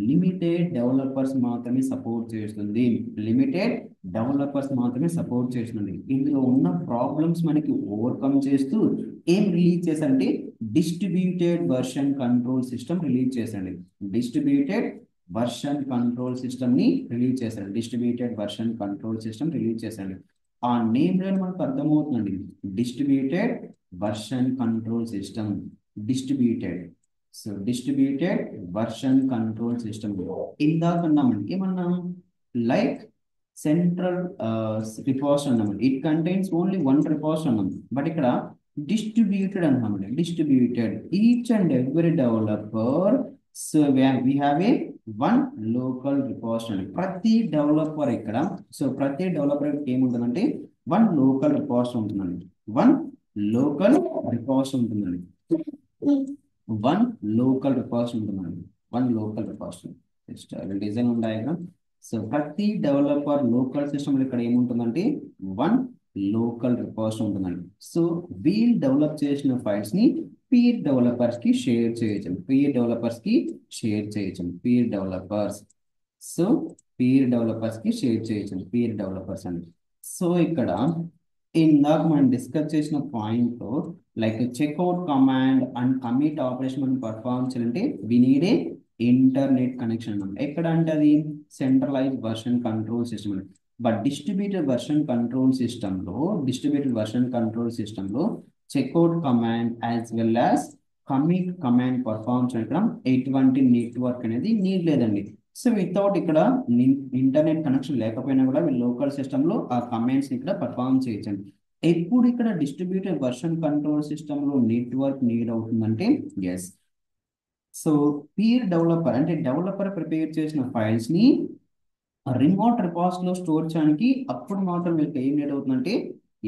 లిమిటెడ్ డెవలపర్స్ మాత్రమే సపోర్ట్ చేస్తుంది. లిమిటెడ్ డెవలపర్స్ మాత్రమే సపోర్ట్ చేస్తుంది. ఇందులో ఉన్న ప్రాబ్లమ్స్ మనకి ఓవర్కమ్ చేస్తూ ఏం రిలీజ్ చేశారంటే distributed version control system release చేసండి. డిస్ట్రిబ్యూటెడ్ వర్షన్ కంట్రోల్ సిస్టమ్ ని రిలీజ్ చేశారు. Distributed version control system release చేశారు. ఆ నేమ్ లో మనకు అర్థమవుతుందండి. Distributed version control system, distributed. So distributed version control system ఇందాక అన్నామండి, ఏమన్నాం, లైక్ సెంట్రల్ రిపోజిటరీ అన్నామండి, it contains only one repository అన్నాం. బట్ ఇక్కడ డిస్ట్రిబ్యూటెడ్ అన్నామండి. Distributed each and every developer, so we have a one local repository. ప్రతి డెవలపర్ ఇక్కడ, సో ప్రతి డెవలపర్ ఏముంటుందంటే వన్ లోకల్ రిపోజిటరీ ఉంటుందండి. వన్ లోకల్ రిపోజిటరీ ఉంటుందండి. వన్ లోకల్ రిపోజిటరీ ఉంటుందండి. One local repository. Just design diagram. So ప్రతి డెవలపర్ లోకల్ సిస్టమ్ ఇక్కడ ఏముంటుందంటే వన్ లోకల్ రిపోజిటరీ ఉంటుందండి. సో వీళ్ళు డెవలప్ చేసిన ఫైల్స్ ని పీర్ డెవలపర్స్ కి షేర్ చేయొచ్చు. పీర్ డెవలపర్స్ కి షేర్ చేయొచ్చు. Peer developers. So peer developers కి షేర్ చేయొచ్చు. పీర్ డెవలపర్స్ అండి. సో ఇక్కడ ఇందాక మనం డిస్కస్ చేసిన పాయింట్ లో like checkout command and commit operation మనం పర్ఫార్మ్ చేయాలంటే we need a internet connection అన్నమాట. ఎక్కడ అంటే అది centralize version control system. But distributed version control సిస్టంలో checkout command as well as commit command perform చేయడం ఎటువంటి నెట్వర్క్ అనేది నీడ్ లేదండి. సో వితౌట్ ఇక్కడ ఇంటర్నెట్ కనెక్షన్ లేకపోయినా కూడా వీళ్ళు లోకల్ సిస్టంలో ఆ కమాండ్స్ ఇక్కడ పర్ఫార్మ్ చేయొచ్చండి. ఎప్పుడు ఇక్కడ డిస్ట్రిబ్యూటెడ్ వర్షన్ కంట్రోల్ సిస్టంలో నెట్వర్క్ నీడ్ అవుతుందంటే ఎస్, సో పీర్ డెవలపర్ అంటే డెవలపర్ ప్రిపేర్ చేసిన ఫైల్స్ ని రిమోట్ రిపాస్ లో స్టోర్ చేయడానికి అప్పుడు మాత్రం మీకు ఏం నీడ్ అవుతుందంటే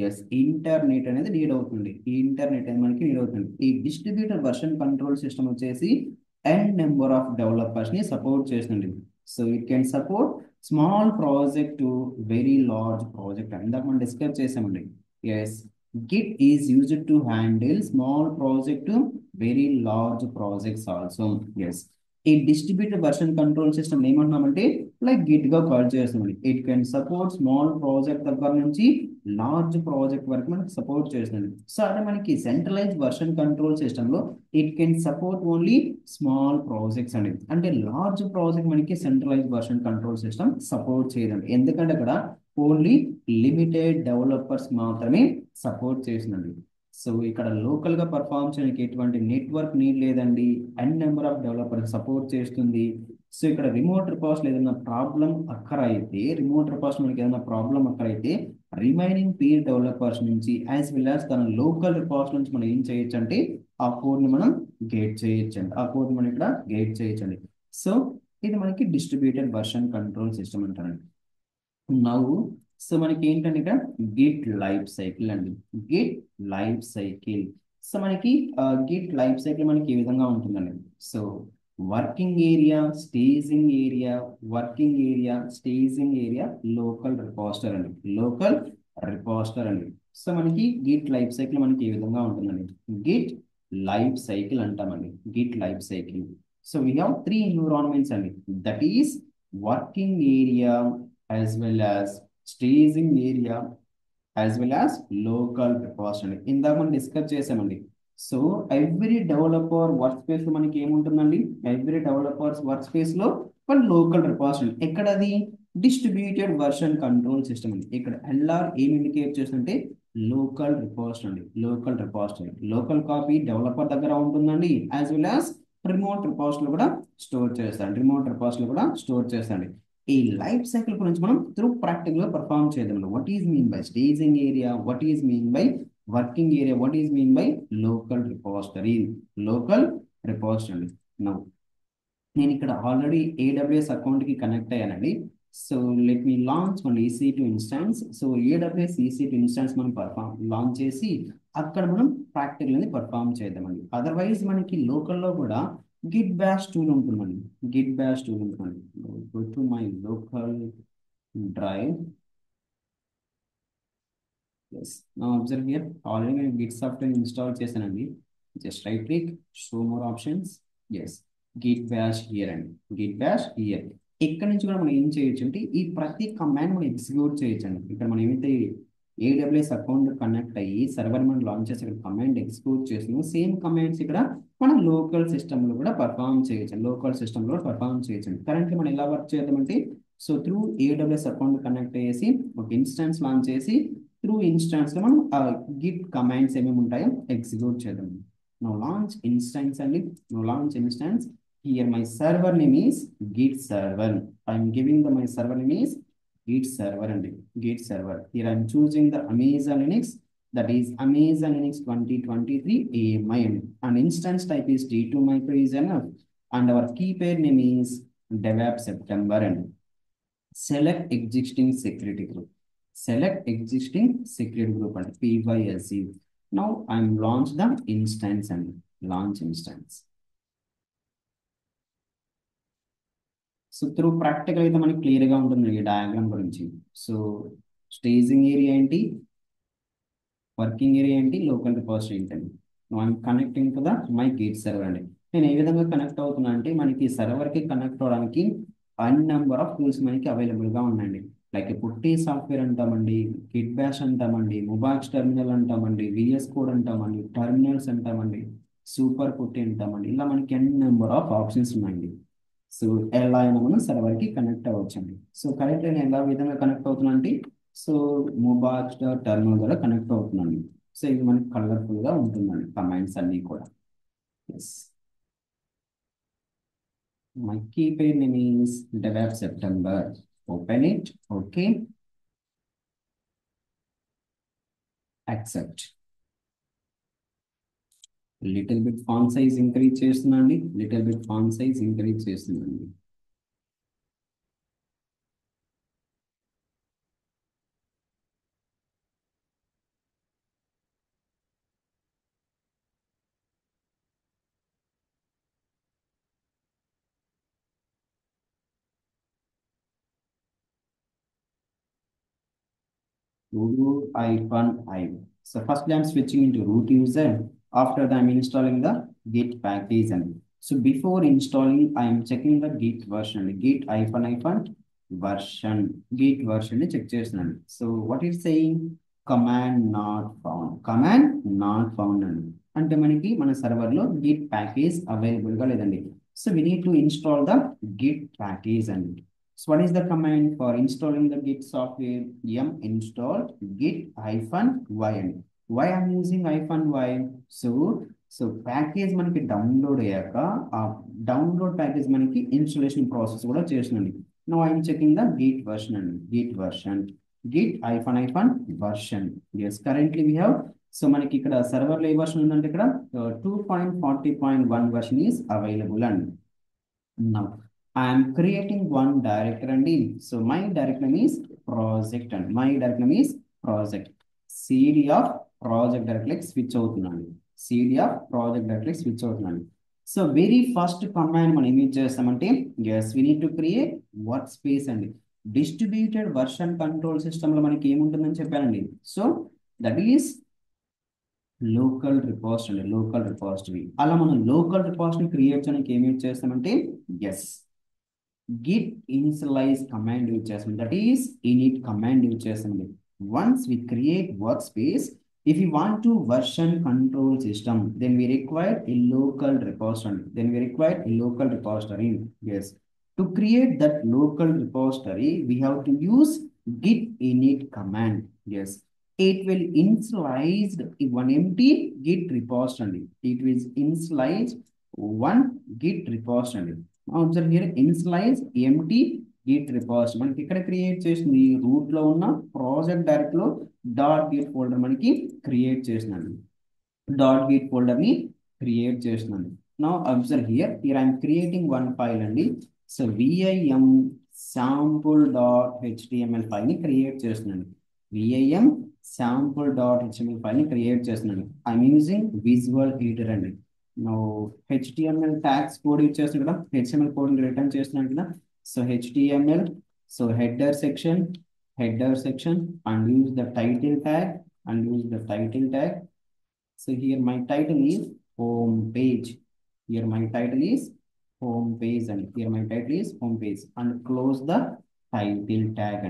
ఎస్, ఇంటర్నెట్ అనేది నీడ్ అవుతుంది. ఈ ఇంటర్నెట్ అనేది మనకి నీడ్ అవుతుంది. ఈ డిస్ట్రిబ్యూటర్ వర్షన్ కంట్రోల్ సిస్టమ్ వచ్చేసి n నెంబర్ ఆఫ్ డెవలపర్స్ ని సపోర్ట్ చేస్తుంది. So it can support small project to very large project. ఇందాక మనం డిస్కస్ చేసామండి. Yes, Git is used to handle small project to very large projects also. Yes, ఈ డిస్ట్రిబ్యూటెడ్ వర్షన్ కంట్రోల్ సిస్టమ్ ఏమంటున్నామంటే లైక్ గిట్ గా కాల్ చేస్తుంది. It can support small project దగ్గర నుంచి లార్జ్ ప్రాజెక్ట్ వరకు మనకి సపోర్ట్ చేస్తుంది. సో అదే మనకి సెంట్రలైజ్ వర్షన్ కంట్రోల్ సిస్టమ్ లో it can support only small projects అండి. అంటే లార్జ్ ప్రాజెక్ట్ మనకి centralize version control system support చేయదండి. ఎందుకంటే అక్కడ ఓన్లీ లిమిటెడ్ డెవలపర్స్ మాత్రమే సపోర్ట్ చేసిందండి. సో ఇక్కడ లోకల్ గా పర్ఫార్మ్ చేయడానికి ఎటువంటి నెట్వర్క్ నీడ్ లేదండి. n number of developer support చేస్తుంది. సో ఇక్కడ రిమోట్ రిపాస్ ఏదైనా ప్రాబ్లం అక్కర్ అయితే, రిమైనింగ్ పీర్ డెవలపర్స్ నుంచి యాజ్ వెల్ యాజ్ తన లోకల్ రిపాస్ నుంచి మనం ఏం చేయొచ్చు అంటే ఆ కోడ్ ని మనం గేట్ చేయొచ్చండి. ఆ కోడ్ మనం ఇక్కడ గేట్ చేయొచ్చండి. సో ఇది మనకి డిస్ట్రిబ్యూటెడ్ వర్షన్ కంట్రోల్ సిస్టమ్ అంటారండి. నవ్వు సో మనకి ఏంటంటే ఇక్కడ గిట్ లైఫ్ సైకిల్ అండి. Git life cycle. సో మనకి గిట్ లైఫ్ సైకిల్ మనకి ఈ విధంగా ఉంటుందండి. So working area, staging area, working area, staging area, local repository అండి. లోకల్ రిపోజిటరీ అండి. సో మనకి గిట్ లైఫ్ సైకిల్ మనకి ఈ విధంగా ఉంటుందండి. గిట్ లైఫ్ సైకిల్ అంటామండి. Git life cycle. So we have three environments అండి. That is working area as well as staging area as well as local repository. ఇందాక మనం డిస్కస్ చేసామండి. So every developer work space లో మనకి ఏముంటుందండి, ఎవ్రీ డెవలపర్స్ వర్క్ స్పేస్ లో ఒక లోకల్ రిపోజిటరీ. ఎక్కడది డిస్ట్రిబ్యూటెడ్ వర్షన్ కంట్రోల్ సిస్టమ్ అండి. ఇక్కడ LR ఏం ఇండికేట్ చేస్తుంటే local repository. Local repository, local copy developer దగ్గర ఉంటుందండి. As well as remote repository కూడా స్టోర్ చేస్తాను. రిమోట్ రిపోజిటరీ కూడా స్టోర్ చేస్తాండి. ఈ లైఫ్ సైకిల్ గురించి మనం త్రూ ప్రాక్టికల్ గా పర్ఫార్మ్ చేద్దాం. What is mean by staging area, what is mean by working area, what is mean by local repository. Local repository. Now నేను ఇక్కడ ఆల్రెడీ AWS అకౌంట్ కి కనెక్ట్ అయ్యానండి. సో లెట్ మీ లాంచ్ మన EC2 instance. So AWS EC2 instance మనం లాంచ్ చేసి అక్కడ మనం ప్రాక్టికల్ అనేది పర్ఫార్మ్ చేద్దామండి. అదర్వైజ్ మనకి లోకల్లో కూడా గిట్ బ్యాష్ టూల్ ఉంటుందండి. గిట్ బ్యాష్ టూల్ ఉంటుందండి. Go to my local drive. Yes, now observe here already నేను గిట్ సాఫ్ట్వేర్ ఇన్స్టాల్ చేశానండి. Just right click, show more options. Yes, git bash here and git bash here. ఇక్కడ నుంచి కూడా మనం ఏం చేయొచ్చు అంటే ఈ ప్రతి కమాండ్ మనం ఎగ్జిక్యూట్ చేయొచ్చు అండి. ఇక్కడ మనం ఏమైతే ఏడబ్ల్యూఎస్ అకౌంట్ కనెక్ట్ అయ్యి సర్వర్ మనం లాంచ్ చేసి ఇక్కడ కమాండ్ ఎగ్జిక్యూట్ చేస్తున్నాం, సేమ్ కమాండ్స్ ఇక్కడ మనం లోకల్ సిస్టంలో కూడా పర్ఫామ్ చేయొచ్చు, లోకల్ సిస్టంలో పర్ఫామ్ చేయొచ్చు. కరెంట్లీ మనం ఎలా వర్క్ చేద్దామంటే, so through AWS account connect అయ్యేసి ఒక ఇన్స్టాన్స్ లాంచ్ చేసి త్రూ ఇన్స్టాన్స్ లో మనం గిట్ కమాండ్స్ ఏమేమి ఉంటాయో ఎగ్జిక్యూట్ చేద్దాం. Now launch instance and now launch instance. Here my server name is git server. I'm giving my server name is git server and git server. Here I'm choosing the Amazon Linux, that is Amazon Linux 2023 AMI, and instance type is D2 micro is enough, and our key pair name is DevApp September, and select existing security group. Select existing security group and PYSC. Now I'm launch the instance and launch instance. So through practical అయితే మనకి క్లియర్గా ఉంటుంది ఈ డయాగ్రామ్ గురించి. సో స్టేజింగ్ ఏరియా ఏంటి, వర్కింగ్ ఏరియా ఏంటి, లోకల్ రిపోజిటరీ ఏంటండి. I'm connecting to the my Git server అండి. నేను ఏ విధంగా కనెక్ట్ అవుతున్నా అంటే, మనకి సర్వర్కి కనెక్ట్ అవడానికి అన్ నెంబర్ ఆఫ్ టూల్స్ మనకి అవైలబుల్గా ఉన్నాయండి. లైక్ పుట్టి సాఫ్ట్వేర్ అంటామండి, గిట్ బ్యాష్ అంటామండి, మొబాక్స్ టెర్మినల్ అంటామండి, విఎస్ కోడ్ అంటామండి, టెర్మినల్స్ అంటామండి, సూపర్ పుట్టి అంటామండి. ఇలా మనకి ఎన్ నెంబర్ ఆఫ్ ఆప్షన్స్ ఉన్నాయండి. సో ఎలా అయినా మనం సర్వర్కి కనెక్ట్ అవ్వచ్చండి. సో కరెక్ట్ నేను ఎలా విధంగా కనెక్ట్ అవుతున్నా అంటే, సో మొబాక్స్ టెర్మినల్ ద్వారా కనెక్ట్ అవుతున్నాను. సో ఇది మనకి కలర్ఫుల్గా ఉంటుందండి కమాండ్స్ అన్నీ కూడా. ఎస్, my key pair name is DevApp September. Open it. Okay. Accept. Little bit font size increase చేస్తున్నాండి. Little bit font size increase చేస్తున్నాండి. Root -i. So firstly, I'm switching into root user. After that, I'm installing the Git package. And so before installing, I'm checking the Git version. Git version. Git version check చేస్తున్నాను. So what is saying? Command not found. Command not found అంటే మనకి మన సర్వర్లో Git package available గా లేదండి. So we need to install the Git package and so what is the command for installing the Git software? Yum install git -y and why I'm using -y. So package మనకి డౌన్లోడ్ అయ్యాక ఆ డౌన్లోడ్ ప్యాకేజ్ మనకి ఇన్స్టాలేషన్ ప్రాసెస్ కూడా చేస్తుందండి. Now I'm checking the Git version and Git version. Git -version. Yes, currently we have. So మనకి ఇక్కడ సర్వర్లో ఏ వర్షన్ ఉందంటే ఇక్కడ 2.40.1 version is available and now I am creating one directory and so my directory name is project and my directory name is project. cd of project directory switch అవుతున్నాను. cd of project directory switch అవుతున్నాను. సో వెరీ ఫస్ట్ కమాండ్ మనం ఏం చేస్తామంటే, yes we need to create workspace అండి. డిస్ట్రిబ్యూటెడ్ వర్షన్ కంట్రోల్ సిస్టమ్ లో మనకి ఏముంటుందని చెప్పానండి. So that is local repository. Local repository అలా మనం లోకల్ రిపోజిటరీ క్రియేట్ చేయడానికి ఏమి చేస్తామంటే, yes git initialize command use చేస్తాం. That is init command use చేస్తామండి. Once we create workspace, if we want to version control system, then we require a local repository. Yes, to create that local repository we have to use git init command. Yes, it will initialize one empty git repository. It will initialize one git repository. Observe here, initialize empty git repository. మనకి ఇక్కడ క్రియేట్ చేసింది రూట్ లో ఉన్న ప్రాజెక్ట్ డైరెక్ట్ లో .git ఫోల్డర్ మనకి క్రియేట్ చేసినాను. .git ఫోల్డర్ ని క్రియేట్ చేసినాను. Now observe here I'm creating one file అండి. సో vim sample.html ఫైల్ ని క్రియేట్ చేస్తున్నాను. vim sample.html ఫైల్ ని క్రియేట్ చేస్తున్నాను. ఐఎమ్ యూజింగ్ విజువల్ ఎడిటర్ అండి. Now HTML tags code use చేస్తున్నాను కదా, HTML కోడ్ రిటర్న్ చేస్తున్నాను కదా. So HTML, so header section and use the title tag. So here my title is home page. Here my title is home page, and here my title is home page. And close the title tag,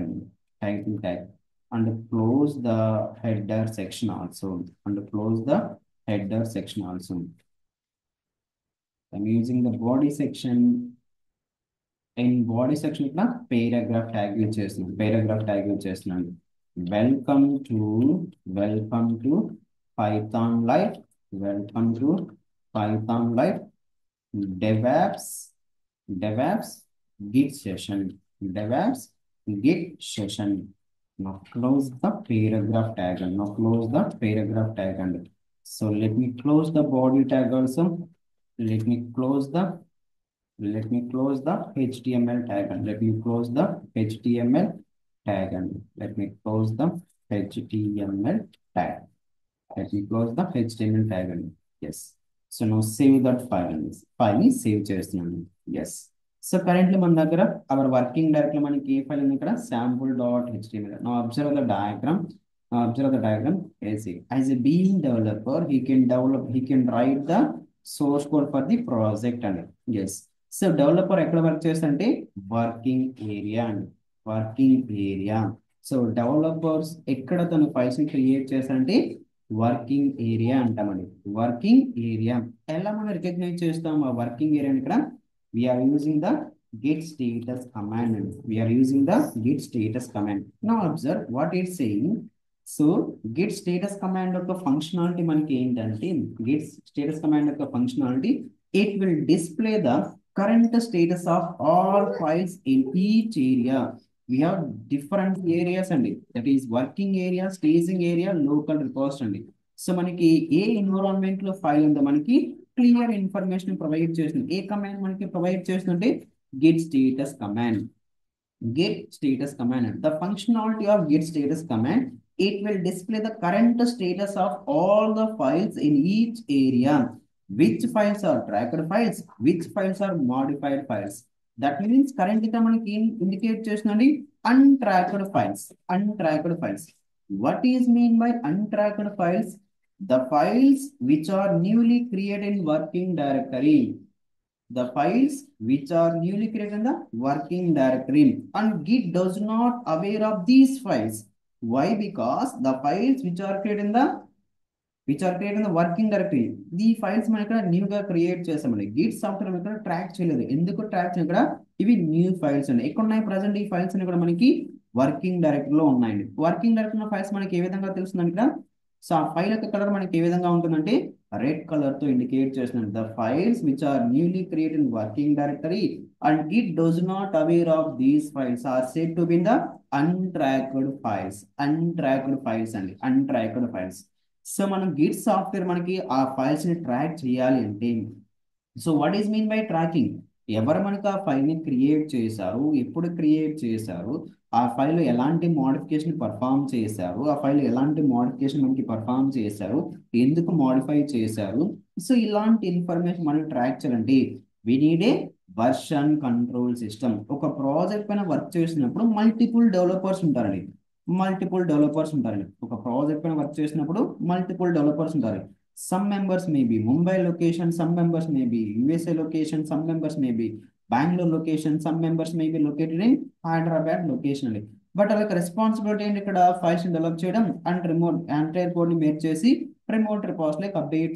and close the header section also, and close the header section also. I'm using the body section. In body section ఇట్లా paragraph tag యూజ్ చేస్తున్నాను, paragraph tag యూజ్ చేస్తున్నాను. Welcome to Python live, welcome to Python live DevOps Git session, DevOps Git session. Now close the paragraph tag, and now close the paragraph tag, and so let me close the body tag also. Let me close the HTML tag, and let me close the HTML tag, and let me close the HTML tag. Let me close the HTML tag, and yes. So now save that file, and this file is save చేస్తున్నాను. Yes. So currently మన దగ్గర our working directory మనకి ఏ ఫైల్ ఉంది ఇక్కడ, sample.html. Now observe the diagram. As a being developer, he can write the source code for the project, and yes. So developer ఎక్కడ వర్క్ చేస్తుంటే వర్కింగ్ ఏరియా అండి, వర్కింగ్ ఏరియా. సో డెవలపర్స్ ఎక్కడ తన ఫైల్స్ ని క్రియేట్ చేస్తారంటే వర్కింగ్ ఏరియా అంటామండి, వర్కింగ్ ఏరియా. ఎలా మనం రికగ్నైజ్ చేస్తాం ఆ వర్కింగ్ ఏరియా? ఇక్కడ we're using the git status command, and we are using the git status command. Now observe what it's saying. So git status command యొక్క ఫంక్షనాలిటీ మనకి ఏంటంటే, git status command యొక్క functionality, it will display the current status of all files in each area. We have different areas అండి, that is working area, staging area, local repository అండి. సో మనకి ఏ ఎన్విరాన్మెంట్ లో ఫైల్ ఉందో మనకి క్లియర్ ఇన్ఫర్మేషన్ ప్రొవైడ్ చేస్తుంది. ఏ కమాండ్ మనకి ప్రొవైడ్ చేస్తుంటే git status command. Git status command, the functionality of git status command, it will display the current status of all the files in each area. Which files are tracked files, which files are modified files. That means currently మనకి indicate చేస్తుందండి untracked files. What is mean by untracked files? The files which are newly created in working directory. The files which are newly created in the working directory, and Git does not aware of these files. Why? Because the files which are created in the working directory, ఈ ఫైల్స్ మనం ఇక్కడ న్యూ గా క్రియేట్ చేసామండి. గిట్ సాఫ్ట్వేర్ ఇక్కడ ట్రాక్ చేయలేదు. ఎందుకు ట్రాక్ చేయలేదు? ఇక్కడ ఇవి న్యూ ఫైల్స్ అండి. ఎక్కడ ఉన్నాయి ప్రజెంట్ ఈ ఫైల్స్ అని కూడా మనకి వర్కింగ్ డైరెక్టరీలో ఉన్నాయండి. వర్కింగ్ డైరెక్టరీలో ఫైల్స్ మనకి ఏ విధంగా తెలుస్తుందండి ఇక్కడ? సో ఆ ఫైల్ యొక్క కలర్ మనకి ఏ విధంగా ఉంటుందంటే రెడ్ కలర్ తో ఇండికేట్ చేస్తున్నాను. The files which are newly created in working directory and Git does not aware of these files are said to be in the untracked files. అండి, అన్ట్రాక్డ్ ఫైల్స్. సో మనం గిట్ సాఫ్ట్వేర్ మనకి ఆ ఫైల్స్ ని ట్రాక్ చేయాలి అంటే, so what is mean by tracking? ఎవరు మనకు ఆ ఫైల్ ని క్రియేట్ చేశారు, ఎప్పుడు క్రియేట్ చేశారు, ఆ ఫైల్ ఎలాంటి మోడిఫికేషన్ పర్ఫామ్ చేశారు, ఆ ఫైల్ ఎలాంటి మోడిఫికేషన్ మనకి పర్ఫామ్ చేశారు, ఎందుకు మోడిఫై చేశారు, సో ఇలాంటి ఇన్ఫర్మేషన్ మనం ట్రాక్ చేయాలంటే we need a version control system. ఒక ప్రాజెక్ట్ పైన వర్క్ చేసినప్పుడు మల్టిపుల్ డెవలపర్స్ ఉంటారండి. ఒక ప్రాజెక్ట్ పైన వర్క్ చేసినప్పుడు మల్టిపుల్ డెవలపర్స్ ఉంటారు. Some members may be Mumbai location, some members may be USA location, some members may be Bengaluru location, some members may be located in Hyderabad location అండి. బట్ వాళ్ళకి రెస్పాన్సిబిలిటీ ఏంటి? ఇక్కడ ఫైల్స్ ని డెవలప్ చేయడం అండ్ రిమోట్ ఎంటైర్ కోడ్ ని మేక్ చేసి రిమోట్ రిపోజిటరీకి అప్డేట్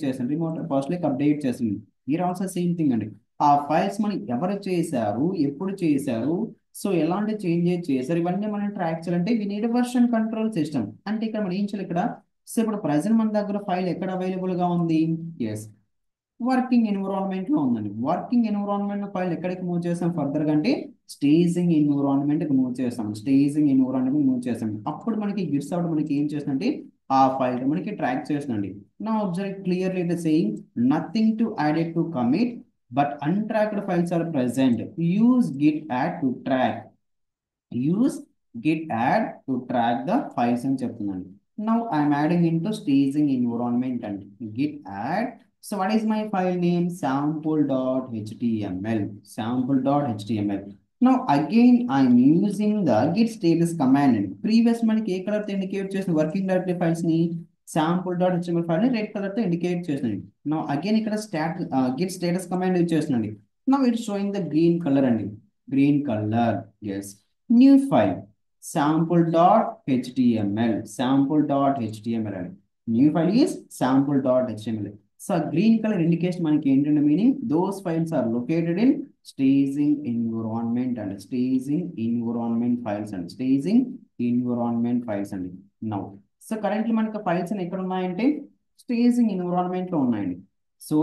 చేసింది. మీరు ఆల్సో సేమ్ థింగ్ అండి. ఆ ఫైల్స్ మనం ఎవరు చేశారు, ఎప్పుడు చేశారు, సో ఎలాంటి చేంజెస్ చేశారు, ఇవన్నీ మనం ట్రాక్ చేయాలంటే we need version control system. అంటే ఇక్కడ మనం ఏం చేయాలి? ఇక్కడ సో ఇప్పుడు ప్రజెంట్ మన దగ్గర ఫైల్ ఎక్కడ అవైలబుల్ గా ఉంది? ఎస్, వర్కింగ్ ఎన్విరాన్మెంట్ లో ఉందండి. వర్కింగ్ ఎన్విరాన్మెంట్ ఫైల్ ఎక్కడికి మూవ్ చేస్తాం ఫర్దర్ గా అంటే స్టేజింగ్ ఎన్విరాన్మెంట్ కి మూవ్ చేస్తాం. అప్పుడు మనకి గిట్స్ అవుట్ మనకి ఏం చేస్తుందంటే ఆ ఫైల్ మనకి ట్రాక్ చేస్తుందండి. నా observe clearly it is saying nothing to add it to commit, but untracked files are present. Use git add to track the files అని చెప్తున్నాను. Now I am adding into staging environment and git add. So what is my file name? sample.html. Now again I am using the git status command. Previous మనకి ఏ కలర్ తో ఇండికేట్ చేసిన వర్కింగ్ డైరెక్టరీ ఫైల్స్ ని శాంపుల్ డాట్ హెచ్టిఎంఎల్ ఫైల్ ని రెడ్ కలర్ తో ఇండికేట్ చేస్తుంది. నా అగైన్ ఇక్కడ గిట్ స్టేటస్ కమాండ్ యూజ్ చేస్తున్నాండి. Now it showing the green colour అండి, green colour. Yes, new file sample.html అండి. New file is sample.html. So green colour indication మనకి ఏంటంటే meaning those files are located in staging environment అండి, స్టేజింగ్ ఎన్విరాన్మెంట్ ఫైల్స్ అండి, స్టేజింగ్ ఎన్విరాన్మెంట్ ఫైల్స్ అండి. నౌ సో కరెంట్లీ మనకి ఫైల్స్ ఎక్కడ ఉన్నాయంటే స్టేజింగ్ ఎన్విరాన్మెంట్ లో ఉన్నాయండి. So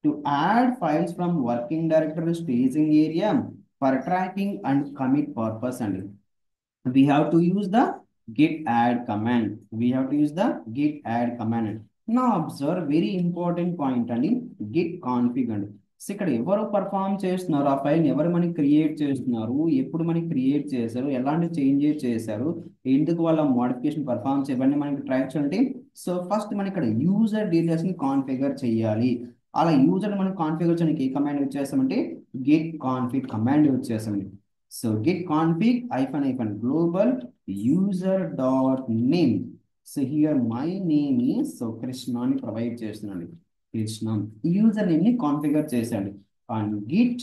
to add files from working directory staging area for tracking and commit purpose అండి, we have to use the git add command. We have to use the git add command. Now observe very important point అండి, git config అండి. సో ఇక్కడ ఎవరు పర్ఫామ్ చేస్తున్నారు, ఆ ఫైల్ ఎవరు మనకి క్రియేట్ చేస్తున్నారు, ఎప్పుడు మనకి క్రియేట్ చేశారు, ఎలాంటి చేంజెస్ చేశారు, ఎందుకు వాళ్ళ మోడిఫికేషన్ పర్ఫామ్ చేయబడి మనకి ట్రాక్ చేయాలంటే, సో ఫస్ట్ మనం ఇక్కడ యూజర్ డీటెయిల్స్ ని కాన్ఫిగర్ చేయాలి. అలా యూజర్ మనం కాన్ఫిగర్ చేయడానికి ఏ కమాండ్ యూజ్ చేస్తామంటే git config కమాండ్ యూజ్ చేస్తామండి. So git config hyphen global user dot name. So here my name is so Krishna ni provide చేస్తున్నాను. Krishna user name ని కాన్ఫిగర్ చేశాను and git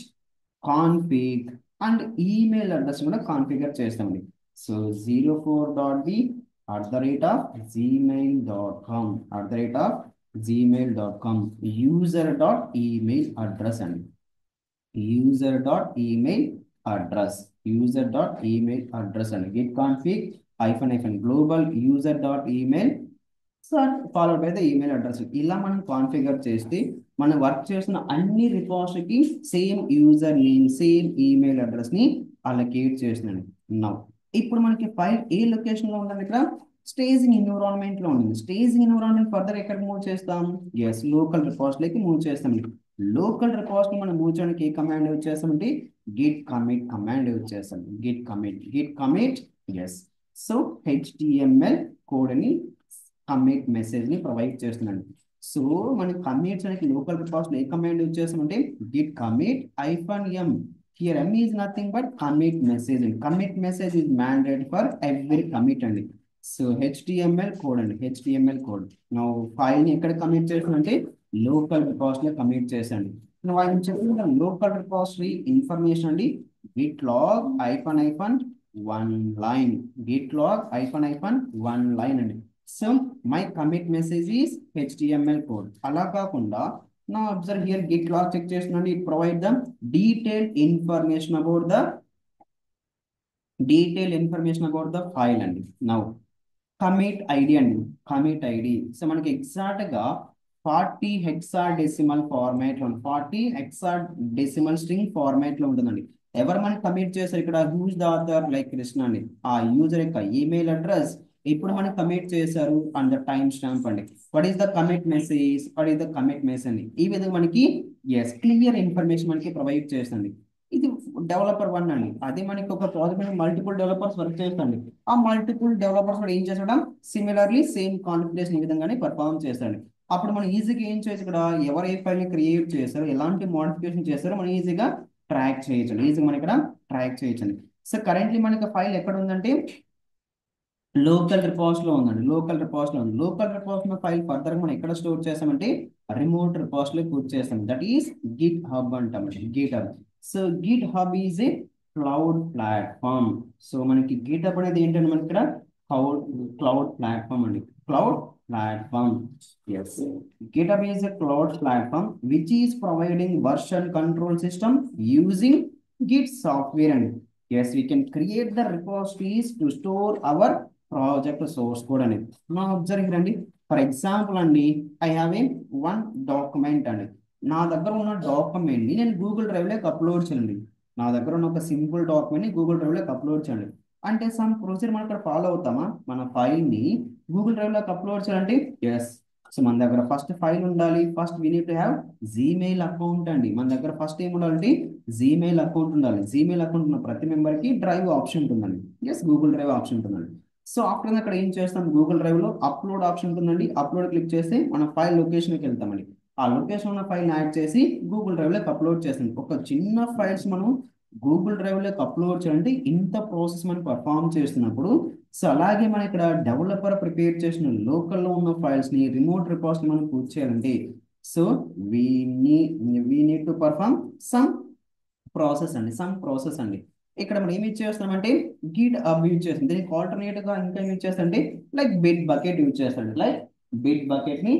config and email address కూడా కాన్ఫిగర్ చేస్తామండి. So 04.b@gmail.com @gmail.com user dot email address అండి, user dot email address and git config hyphen global user dot email followed by the email address. ఇలా మనం కాన్ఫిగర్ చేస్తే మనం వర్క్ చేస్తున్న అన్ని రిపోజిటరీకి same user name same email address ని అలొకేట్ చేస్తున్నాను. నౌ ఇప్పుడు మనకి ఫైల్ ఏ లొకేషన్ లో ఉందండి, ఇక్కడ స్టేజింగ్ ఎన్విరాన్మెంట్ లో ఉంది. స్టేజింగ్ ఎన్విరాన్మెంట్ ఫర్దర్ ఎక్కడ మూవ్ చేస్తాం, ఎస్ లోకల్ రిపోజిటరీకి మూవ్ చేస్తాం. లోకల్ రిపోజిటరీ మనం మూవ్ చేయడానికి ఏ కమాండ్ యూజ్ చేస్తామంటే git commit కమాండ్ యూజ్ చేస్తాం. git commit yes. So HTML code ని కమిట్ మెసేజ్ ని ప్రొవైడ్ చేస్తున్నాను. సో మనం కమిట్ చేయడానికి లోకల్ రిపోజిటరీ ఏ కమాండ్ యూజ్ చేస్తామంటే git commit -m. Here m is nothing but commit message అండి. commit message is mandate for every commit అండి. సో HTML కోడ్ అండి, HTML కోడ్. నా ఫైల్ ని ఎక్కడ కమిట్ చేస్తామంటే లోకల్ రిపోజిటరీ కమిట్ చేసండి. నువ్వు ఆయన చెప్పిన లోకల్ రిపోజిటరీ ఇన్ఫర్మేషన్ అండి git log -1 line, git log -1 line అండి. So my commit message is HTML code. అలా కాకుండా now observe here git log check చేస్తున్నాండి, it provide the detail information about the file అండి. నౌ కమిట్ ఐడి అండి, కమిట్ ఐడి. సో మనకి ఎగ్జాక్ట్ గా 40 హెక్సాడెసిమల్ ఫార్మాట్ లో 40 హెక్సాడెసిమల్ స్ట్రింగ్ ఫార్మాట్ లో ఉంటుందండి. ఎవరు మనకి కమిట్ చేశారు ఇక్కడ, whose the author like Krishna అండి. ఆ యూజర్ యొక్క ఈమెయిల్ అడ్రస్ ఇప్పుడు మనకి కమిట్ చేశారు అండ్ ద టైం స్టాంప్ అండి. What is the commit message అండి. ఈ విధంగా మనకి ఎస్ క్లియర్ ఇన్ఫర్మేషన్ మనకి ప్రొవైడ్ చేస్తుంది. ఇది డెవలపర్ 1 అండి. అదే మనకి ఒక ప్రాజెక్ట్ మీద మల్టిపుల్ డెవలపర్స్ వర్క్ చేస్తాండి. ఆ మల్టిపుల్ డెవలపర్స్ కూడా ఏం చేస్తాడు, సిమిలర్లీ సేమ్ కాన్ఫిగరేషన్ ఈ విధంగానే పర్ఫార్మ్ చేస్తాడు. అప్పుడు మనం ఈజీగా ఏం చేయొచ్చు, ఇక్కడ ఎవరు ఏ ఫైల్ ని క్రియేట్ చేస్తారో ఎలాంటి మోడిఫికేషన్ చేస్తారో మనం ఈజీగా ట్రాక్ చేయొచ్చు. మనం ఇక్కడ ట్రాక్ చేయొచ్చండి. సో కరెంట్లీ మనకి ఫైల్ ఎక్కడ ఉందంటే లోకల్ రిపోజిటరీలో ఉందండి, లోకల్ రిపోజిటరీ ఫైల్ ఫర్దర్ మనం ఎక్కడ స్టోర్ చేస్తామంటే రిమోట్ రిపోజిటరీలో పూర్తి చేస్తాం. దట్ ఈస్ గిట్ హబ్ అంటాం, Git hub. So Git hub is a cloud platform. So మనకి గిట్ హబ్ అనేది ఏంటంటే మనకి ఇక్కడ క్లౌడ్ ప్లాట్ఫామ్ అండి, cloud platform. Yes, GitHub is a cloud platform which is providing version control system using Git software. And yes, we can create the repositories to store our project source code. And now observe here, for example, I have a one document and నా దగ్గర ఉన్న డాక్యుమెంట్ ని నేను గూగుల్ డ్రైవ్ లోకి అప్లోడ్ చేయండి. నా దగ్గర ఉన్న ఒక సింపుల్ డాక్యుమెంట్ ని గూగుల్ డ్రైవ్ లోకి అప్లోడ్ చేయండి అంటే సమ్ ప్రొసీజర్ మనం ఇక్కడ ఫాలో అవుతామా, మన ఫైల్ ని గూగుల్ డ్రైవ్ లోకి అప్లోడ్ చేయాలంటే ఎస్. సో మన దగ్గర ఫస్ట్ ఫైల్ ఉండాలి, first we need to have Gmail account అండి. మన దగ్గర ఫస్ట్ ఏం ఉండాలంటే జీమెయిల్ అకౌంట్ ఉండాలి. జీమెయిల్ అకౌంట్ ఉన్న ప్రతి మెంబర్ కి డ్రైవ్ ఆప్షన్ ఉంటుందండి, ఎస్ గూగుల్ డ్రైవ్ ఆప్షన్ ఉంటుందండి. సో ఆఫ్టర్ అక్కడ ఏం చేస్తాం, గూగుల్ డ్రైవ్ లో అప్లోడ్ ఆప్షన్ ఉంటుందండి. అప్లోడ్ క్లిక్ చేస్తే మన ఫైల్ లొకేషన్కి వెళ్తామండి. ఆ లొకేషన్ ఉన్న ఫైల్ యాడ్ చేసి గూగుల్ డ్రైవ్ లోకి అప్లోడ్ చేస్తాం. ఒక చిన్న ఫైల్స్ మనం గూగుల్ డ్రైవ్లోకి అప్లోడ్ చేయాలంటే ఇంత ప్రాసెస్ మనం పర్ఫామ్ చేస్తున్నప్పుడు, సో అలాగే మనం ఇక్కడ డెవలపర్ ప్రిపేర్ చేసిన లోకల్లో ఉన్న ఫైల్స్ని రిమోట్ రిపాజిటరీ మనం పూర్తి చేయాలంటే, so we need we need to perform some process అండి, సమ్ ప్రాసెస్ అండి. ఇక్కడ మనం ఏమి చేస్తామంటే గిట్ హబ్ యూజ్ చేస్తాం. దీనికి ఆల్టర్నేట్ గా ఇంకా యూజ్ చేస్తాంటే లైక్ బిట్ బకెట్ యూజ్ చేస్తాండి, లైక్ బిట్ బకెట్ ని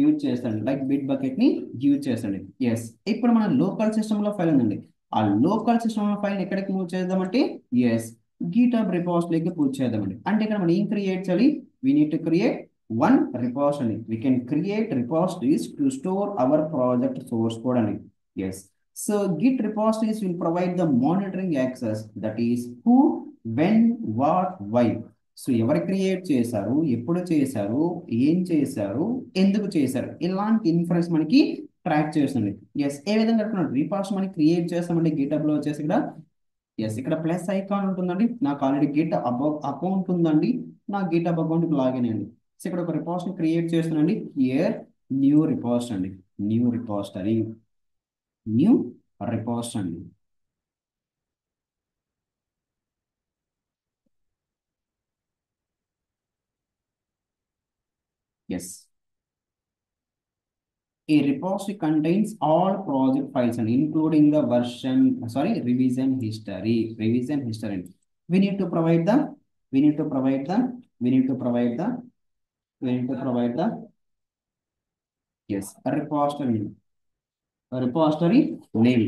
యూజ్ చేస్తాండి, లైక్ బిట్ బకెట్ ని యూజ్ చేస్తాండి. ఎస్, ఇప్పుడు మన లోకల్ సిస్టమ్ లో ఫైల్ ఉందండి. ఆ లోకల్ సిస్టమ్ లో ఫైల్ ఎక్కడికి మూవ్ చేద్దామంటే ఎస్ గిట్ హబ్ రిపాజిటరీకి పూర్తి చేద్దామండి. అంటే ఇక్కడ మనం ఏం క్రియేట్ చేయాలి, we need to create one repository. We can create repositories to store our project source code అండి. Yes, so Git repositories will provide the monitoring access, that is who, when, what, why. So ఎవరు క్రియేట్ చేశారు, ఎప్పుడు చేశారు, ఏం చేశారు, ఎందుకు చేశారు, ఇలాంటి ఇన్ఫర్మేషన్ మనకి ట్రాక్ చేస్తుంది. ఎస్, ఏ విధంగా రిపాజిటరీ మనకి క్రియేట్ చేస్తామంటే గిటబ్ లో వచ్చేసి ఇక్కడ ఎస్ ఇక్కడ ప్లస్ ఐకాన్ ఉంటుందండి. నాకు ఆల్రెడీ గిట్ అకౌంట్ ఉందండి, నా గిటబ్ అకౌంట్కి లాగిన్ అండి. సో ఇక్కడ ఒక రిపాజిటరీ క్రియేట్ చేస్తున్నాండి. హియర్ న్యూ రిపాజిటరీ అండి, న్యూ రిపాజిటరీ, న్యూ రిపాజిటరీ అండి. Yes, a repository contains all project files and including the version, sorry, revision history. We need to provide the, we need to provide the, we need to provide the, we need to provide the, yes, a repository name.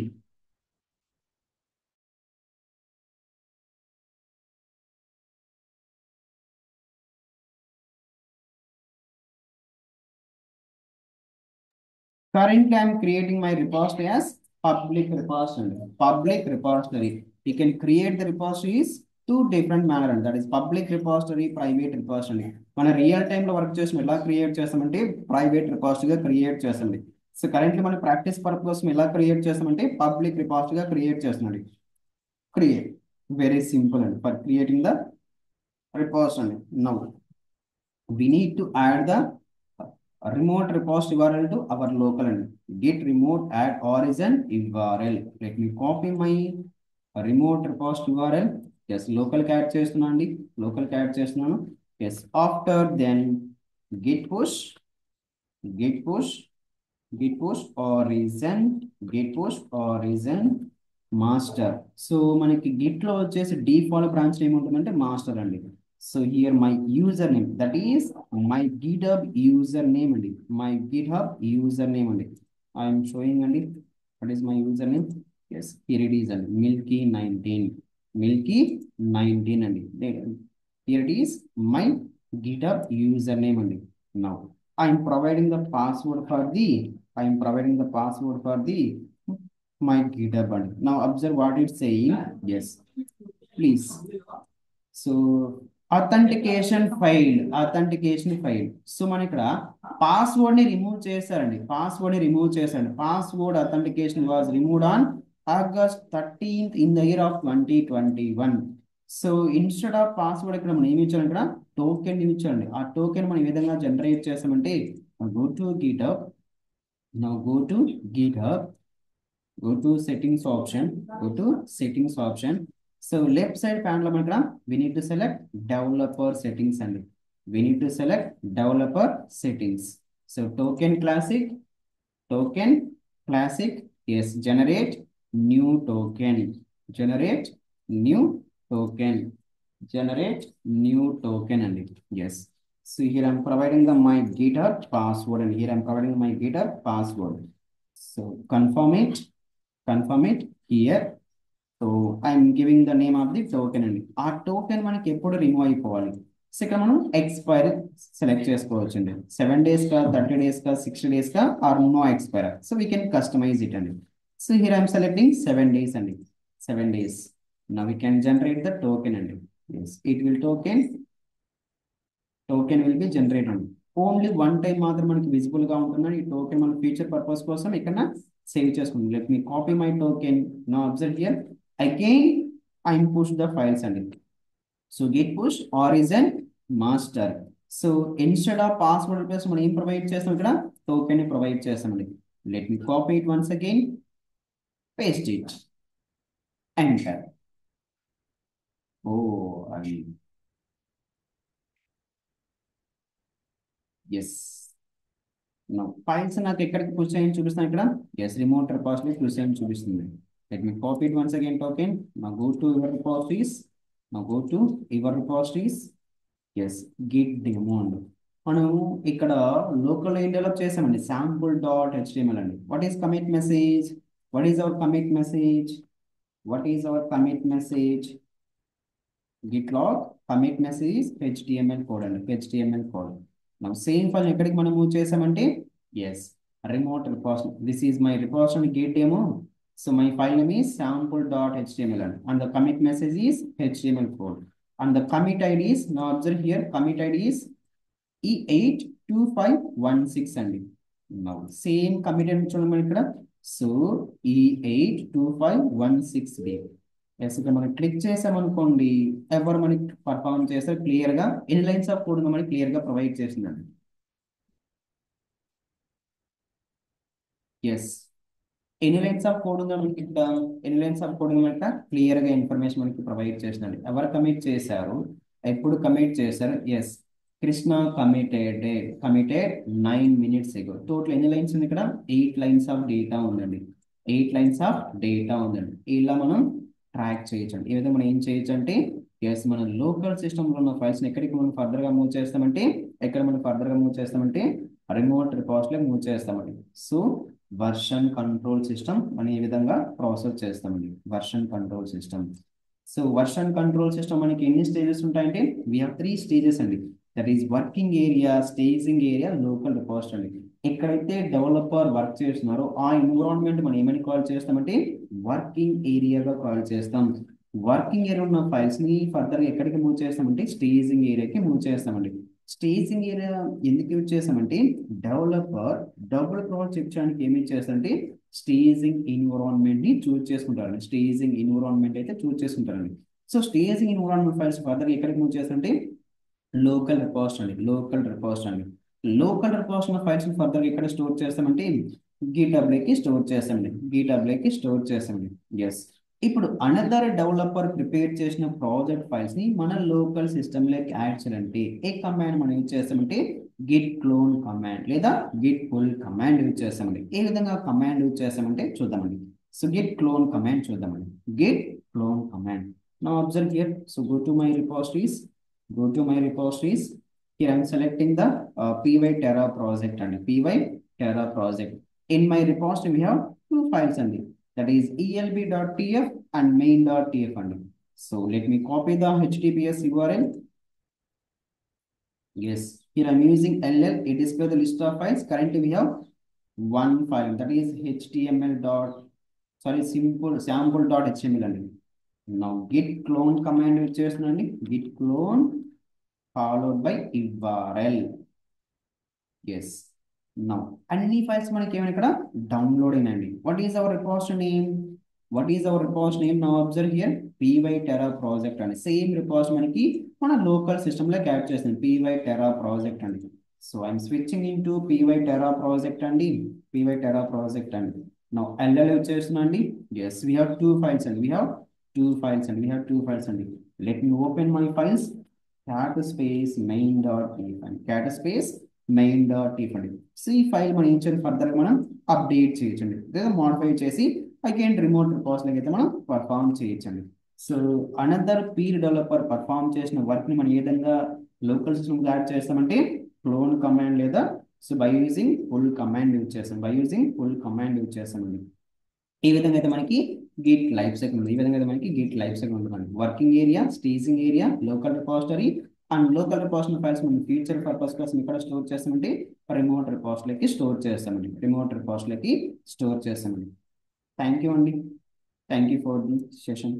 Currently, I am creating my repository as public repository. Public repository. You can create the repositories two different manner, and that is public repository, private repository. మన రియల్ టైమ్ లో వర్క్ చేసి ఎలా క్రియేట్ చేస్తామంటే ప్రైవేట్ రిపాజిటరీగా క్రియేట్ చేస్తుంది. సో కరెంట్లీ మన ప్రాక్టీస్ పర్పస్ కోసం ఎలా క్రియేట్ చేస్తామంటే పబ్లిక్ రిపాజిటరీగా క్రియేట్ చేస్తున్నాడు. క్రియేట్ వెరీ సింపుల్ అండి for creating the repository. Now we need to add the remote repository URL to our local and git remote add origin URL. Let me copy my remote repository URL. Yes, local కి యాడ్ చేస్తున్నాను అండి, local కి యాడ్ చేస్తున్నాను. Yes, after then git push, git push, git push origin, git push origin master. So మనకి గిట్ లో వచ్చేసి డిఫాల్ట్ బ్రాంచ్ నేమ్ ఉంటుందంటే మాస్టర్ అండి. So here my user name, that is my GitHub user name అండి, మై గిట్హబ్ యూజర్ నేమ్ అండి. ఐఎమ్ షోయింగ్ అండి that is my user name. Yes, here it is అండి మిల్కీ19, మిల్కీ19 అండి. Here it is my GitHub user name అండి. Now I'm providing the password for the, I'm providing the password for the my GitHub. And now observe what it's saying. Yes, please. So authentication failed. So మన ఇక్కడ పాస్వర్డ్ ని రిమూవ్ చేశారండి, password authentication was removed on August 13th in the year of 2021. So instead of password ఇక్కడ మనం ఏమి ఇచ్చాం, ఇక్కడ టోకెన్ యూజ్ చేయండి. ఆ టోకెన్ మనం ఏ విధంగా జనరేట్ చేస్తామంటే go to GitHub. Now go to GitHub, go to settings option. So left side panel లో మనకి we need to select developer settings అండి, we need to select developer settings. So token classic, yes, generate new token, generate new అండి. Yes, so here I'm providing my GitHub password, and here I'm providing my GitHub password. So confirm it here. So I'm giving the name of the token అండి. ఆ టోకెన్ మనకి ఎప్పుడు రిమూవ్ అయిపోవాలి, సో ఇక్కడ మనం ఎక్స్పైర్ సెలెక్ట్ చేసుకోవచ్చు అండి. 7 days కా, 30 days కా, 60 days కా, or no expire. So we can customize it అండి. So here I'm selecting 7 days అండి, 7 days. Now we can generate the token అండి. It will token will be generate అండి. ఓన్లీ వన్ టైం మాత్రం మనకి విజిబుల్ గా ఉంటుందని ఈ టోకెన్ మన ఫ్యూచర్ పర్పస్ కోసం ఇక్కడ సేవ్ చేసుకుందాం. Let me copy my token. Now observe here again I push the files అండి. So git push origin master. So instead of password plus మనం ఏం ప్రొవైడ్ చేస్తాం, ఇక్కడ టోకెన్ ని ప్రొవైడ్ చేస్తామండి. Let me copy it once again, paste it. Enter. Oh, అది ఎస్. ఫైల్స్ నాకు ఎక్కడికి పుష్ చేయని చూపిస్తాను ఇక్కడ. ఎస్, రిమోట్ రిపాజిటరీ పుష్ చేయని చూపిస్తుంది. Let me copy it once again token. Now go to your repositories. Now go to your repositories. Yes, Git demand. మనం ఇక్కడ లోకల్ ఏం డెవలప్ చేసామండి, శాంపుల్ డాట్ హెచ్టిఎంఎల్ అండి. What is commit message? What is our commit message? What is our commit message? Git log commit message HTML code అండి, హెచ్టిఎంఎల్ కోడ్. మనం సేమ్ ఫైల్ ఎక్కడికి మనం మూవ్ చేసామంటే, yes, remote repository. This is my repository gate demo. So my file name is sample dot html and the commit message is HTML code and the commit ID is, now observe here, commit ID is E82516 అండి. now same commit అని చూడండి మనం ఇక్కడ. So E82516 b. ఎస్, ఇక్కడ మనం క్లిక్ చేసామనుకోండి, ఎవరు మనకి పర్ఫార్మ్ చేస్తారు క్లియర్ గా, ఎన్ని లైన్స్ ఆఫ్ కోడ్ మనకి క్లియర్ గా ప్రొవైడ్ చేసిందండి. ఎస్, ఎన్ని లైన్స్ ఆఫ్ కోడ్ ఉందో మనకి ఇక్కడ, ఎన్ని లైన్స్ ఆఫ్ కోడ్ ఉందంట క్లియర్ గా ఇన్ఫర్మేషన్ మనకి ప్రొవైడ్ చేసిందండి. ఎవరు కమిట్ చేశారు, ఎప్పుడు కమిట్ చేశారు? Yes, Krishna committed 9 minutes ago. Total ఎన్ని లైన్స్ ఉంది ఇక్కడ? 8 lines ఆఫ్ డేటా ఉందండి. 8 lines ఆఫ్ డేటా ఉందండి. ఇలా మనం ట్రాక్ చేయొచ్చండి. ఈ విధంగా మనం ఏం చేయొచ్చు అంటే, ఎస్, మన లోకల్ సిస్టంలో ఉన్న ఫైల్స్ని ఎక్కడికి మనం ఫర్దర్గా మూవ్ చేస్తామంటే, ఎక్కడ మనం ఫర్దర్గా మూవ్ చేస్తామంటే రిమోట్ రిపాజిటరీలో మూవ్ చేస్తామండి. సో వర్షన్ కంట్రోల్ సిస్టమ్ అని ఈ విధంగా ప్రాసెస్ చేస్తామండి, version control system. So version control system మనకి ఎన్ని స్టేజెస్ ఉంటాయంటే, వీ హ్యావ్ 3 స్టేజెస్ అండి. That is working area, staging area, local repository. ఎక్కడైతే డెవలపర్ వర్క్ చేస్తున్నారో ఆ ఎన్విరాన్మెంట్ మనం ఏమని కాల్ చేస్తామంటే వర్కింగ్ ఏరియాగా కాల్ చేస్తాం. వర్కింగ్ ఏరియా ఉన్న ఫైల్స్ ని ఫర్దర్ ఎక్కడికి మూవ్ చేస్తామంటే స్టేజింగ్ ఏరియాకి మూవ్ చేస్తామండి. స్టేజింగ్ ఏరియా ఎందుకు యూజ్ చేస్తామంటే, డెవలపర్ డబుల్ క్రాస్ చెక్ చేయడానికి ఏమి చేస్తారంటే స్టేజింగ్ ఎన్విరాన్మెంట్ ని చూజ్ చేసుకుంటారండి. స్టేజింగ్ ఎన్విరాన్మెంట్ అయితే చూజ్ చేసుకుంటారండి. So staging environment files further ఎక్కడికి మూవ్ చేస్తారంటే local repository, local repository. Local repository files further ఎక్కడ స్టోర్ చేస్తామంటే గిటబ్లోకి స్టోర్ చేస్తామండి, గిటబ్లోకి స్టోర్ చేస్తామండి. ఎస్, ఇప్పుడు అనదర్ డెవలపర్ ప్రిపేర్ చేసిన ప్రాజెక్ట్ ఫైల్స్ ని మన లోకల్ సిస్టమ్ లోకి యాడ్ చేయాలంటే ఏ కమాండ్ మనం యూజ్ చేస్తామంటే గిట్ క్లోన్ కమాండ్ లేదా గిట్ పుల్ కమాండ్ యూజ్ చేస్తామండి. ఏ విధంగా కమాండ్ యూజ్ చేస్తామంటే చూద్దామండి. సో గిట్ క్లోన్ కమాండ్ చూద్దామండి. Git clone command. Now observe here. So go to my repositories. Go to my repositories. Here I'm selecting the py-terra project and py-terra project. In my repository we have 2 files only. That is elb.tf and main.tf only. So let me copy the HTTPS URL. Yes, here I'm using ll. It displays the list of files. Currently we have 1 file, that is html dot, sorry, simple sample.html only. Now git clone command use చేస్తున్నాండి. git clone followed by url. yes, now అన్ని ఫైల్స్ మనకి ఏమైనా ఇక్కడ డౌన్లోడ్ అయినండి. What is our repository name? What is our repository name? Now observe here, py-terra project అని సేమ్ రిపోజిటరీ మనకి మన లోకల్ సిస్టమ్ లో యాడ్ చేస్తుంది, py-terra project అండి. So I'm switching in to py-terra project అండి, py-terra project అండి. నౌ ll యూజ్ చేస్తున్నా అండి. yes, we have 2 files అండి, we have 2 files అండి, we have 2 files అండి. let me open my files. cat space main.tf అండి, cat space main.tf అండి. సో ఈ ఫైల్ మనం ఏం చేయాలి, ఫర్దర్ మనం అప్డేట్ చేయొచ్చండి లేదా మోడిఫై చేసి అగైన్ రిమోట్ రిపోజిటరీకి అయితే మనం పర్ఫామ్ చేయొచ్చండి. So another peer developer perform చేసిన వర్క్ ని మనం ఏ విధంగా లోకల్ సిస్టమ్ యాడ్ చేస్తామంటే క్లోన్ కమాండ్ లేదా so by using full command use చేస్తాం, by using full command use చేస్తామండి. ఈ విధంగా అయితే మనకి గిట్ లైఫ్ సైకిల్ ఉంది. ఈ విధంగా అయితే మనకి గిట్ లైఫ్ సైకిల్ ఉంటుంది. Working area, staging area, local repository and local repository files మనం ఫ్యూచర్ పర్పస్ కోసం ఇక్కడ స్టోర్ చేస్తామంటే రిమోట్ రిపోజిటరీకి స్టోర్ చేస్తామండి, రిమోట్ రిపోజిటరీకి స్టోర్ చేస్తామండి. థ్యాంక్ యూ అండి. Thank you for the session.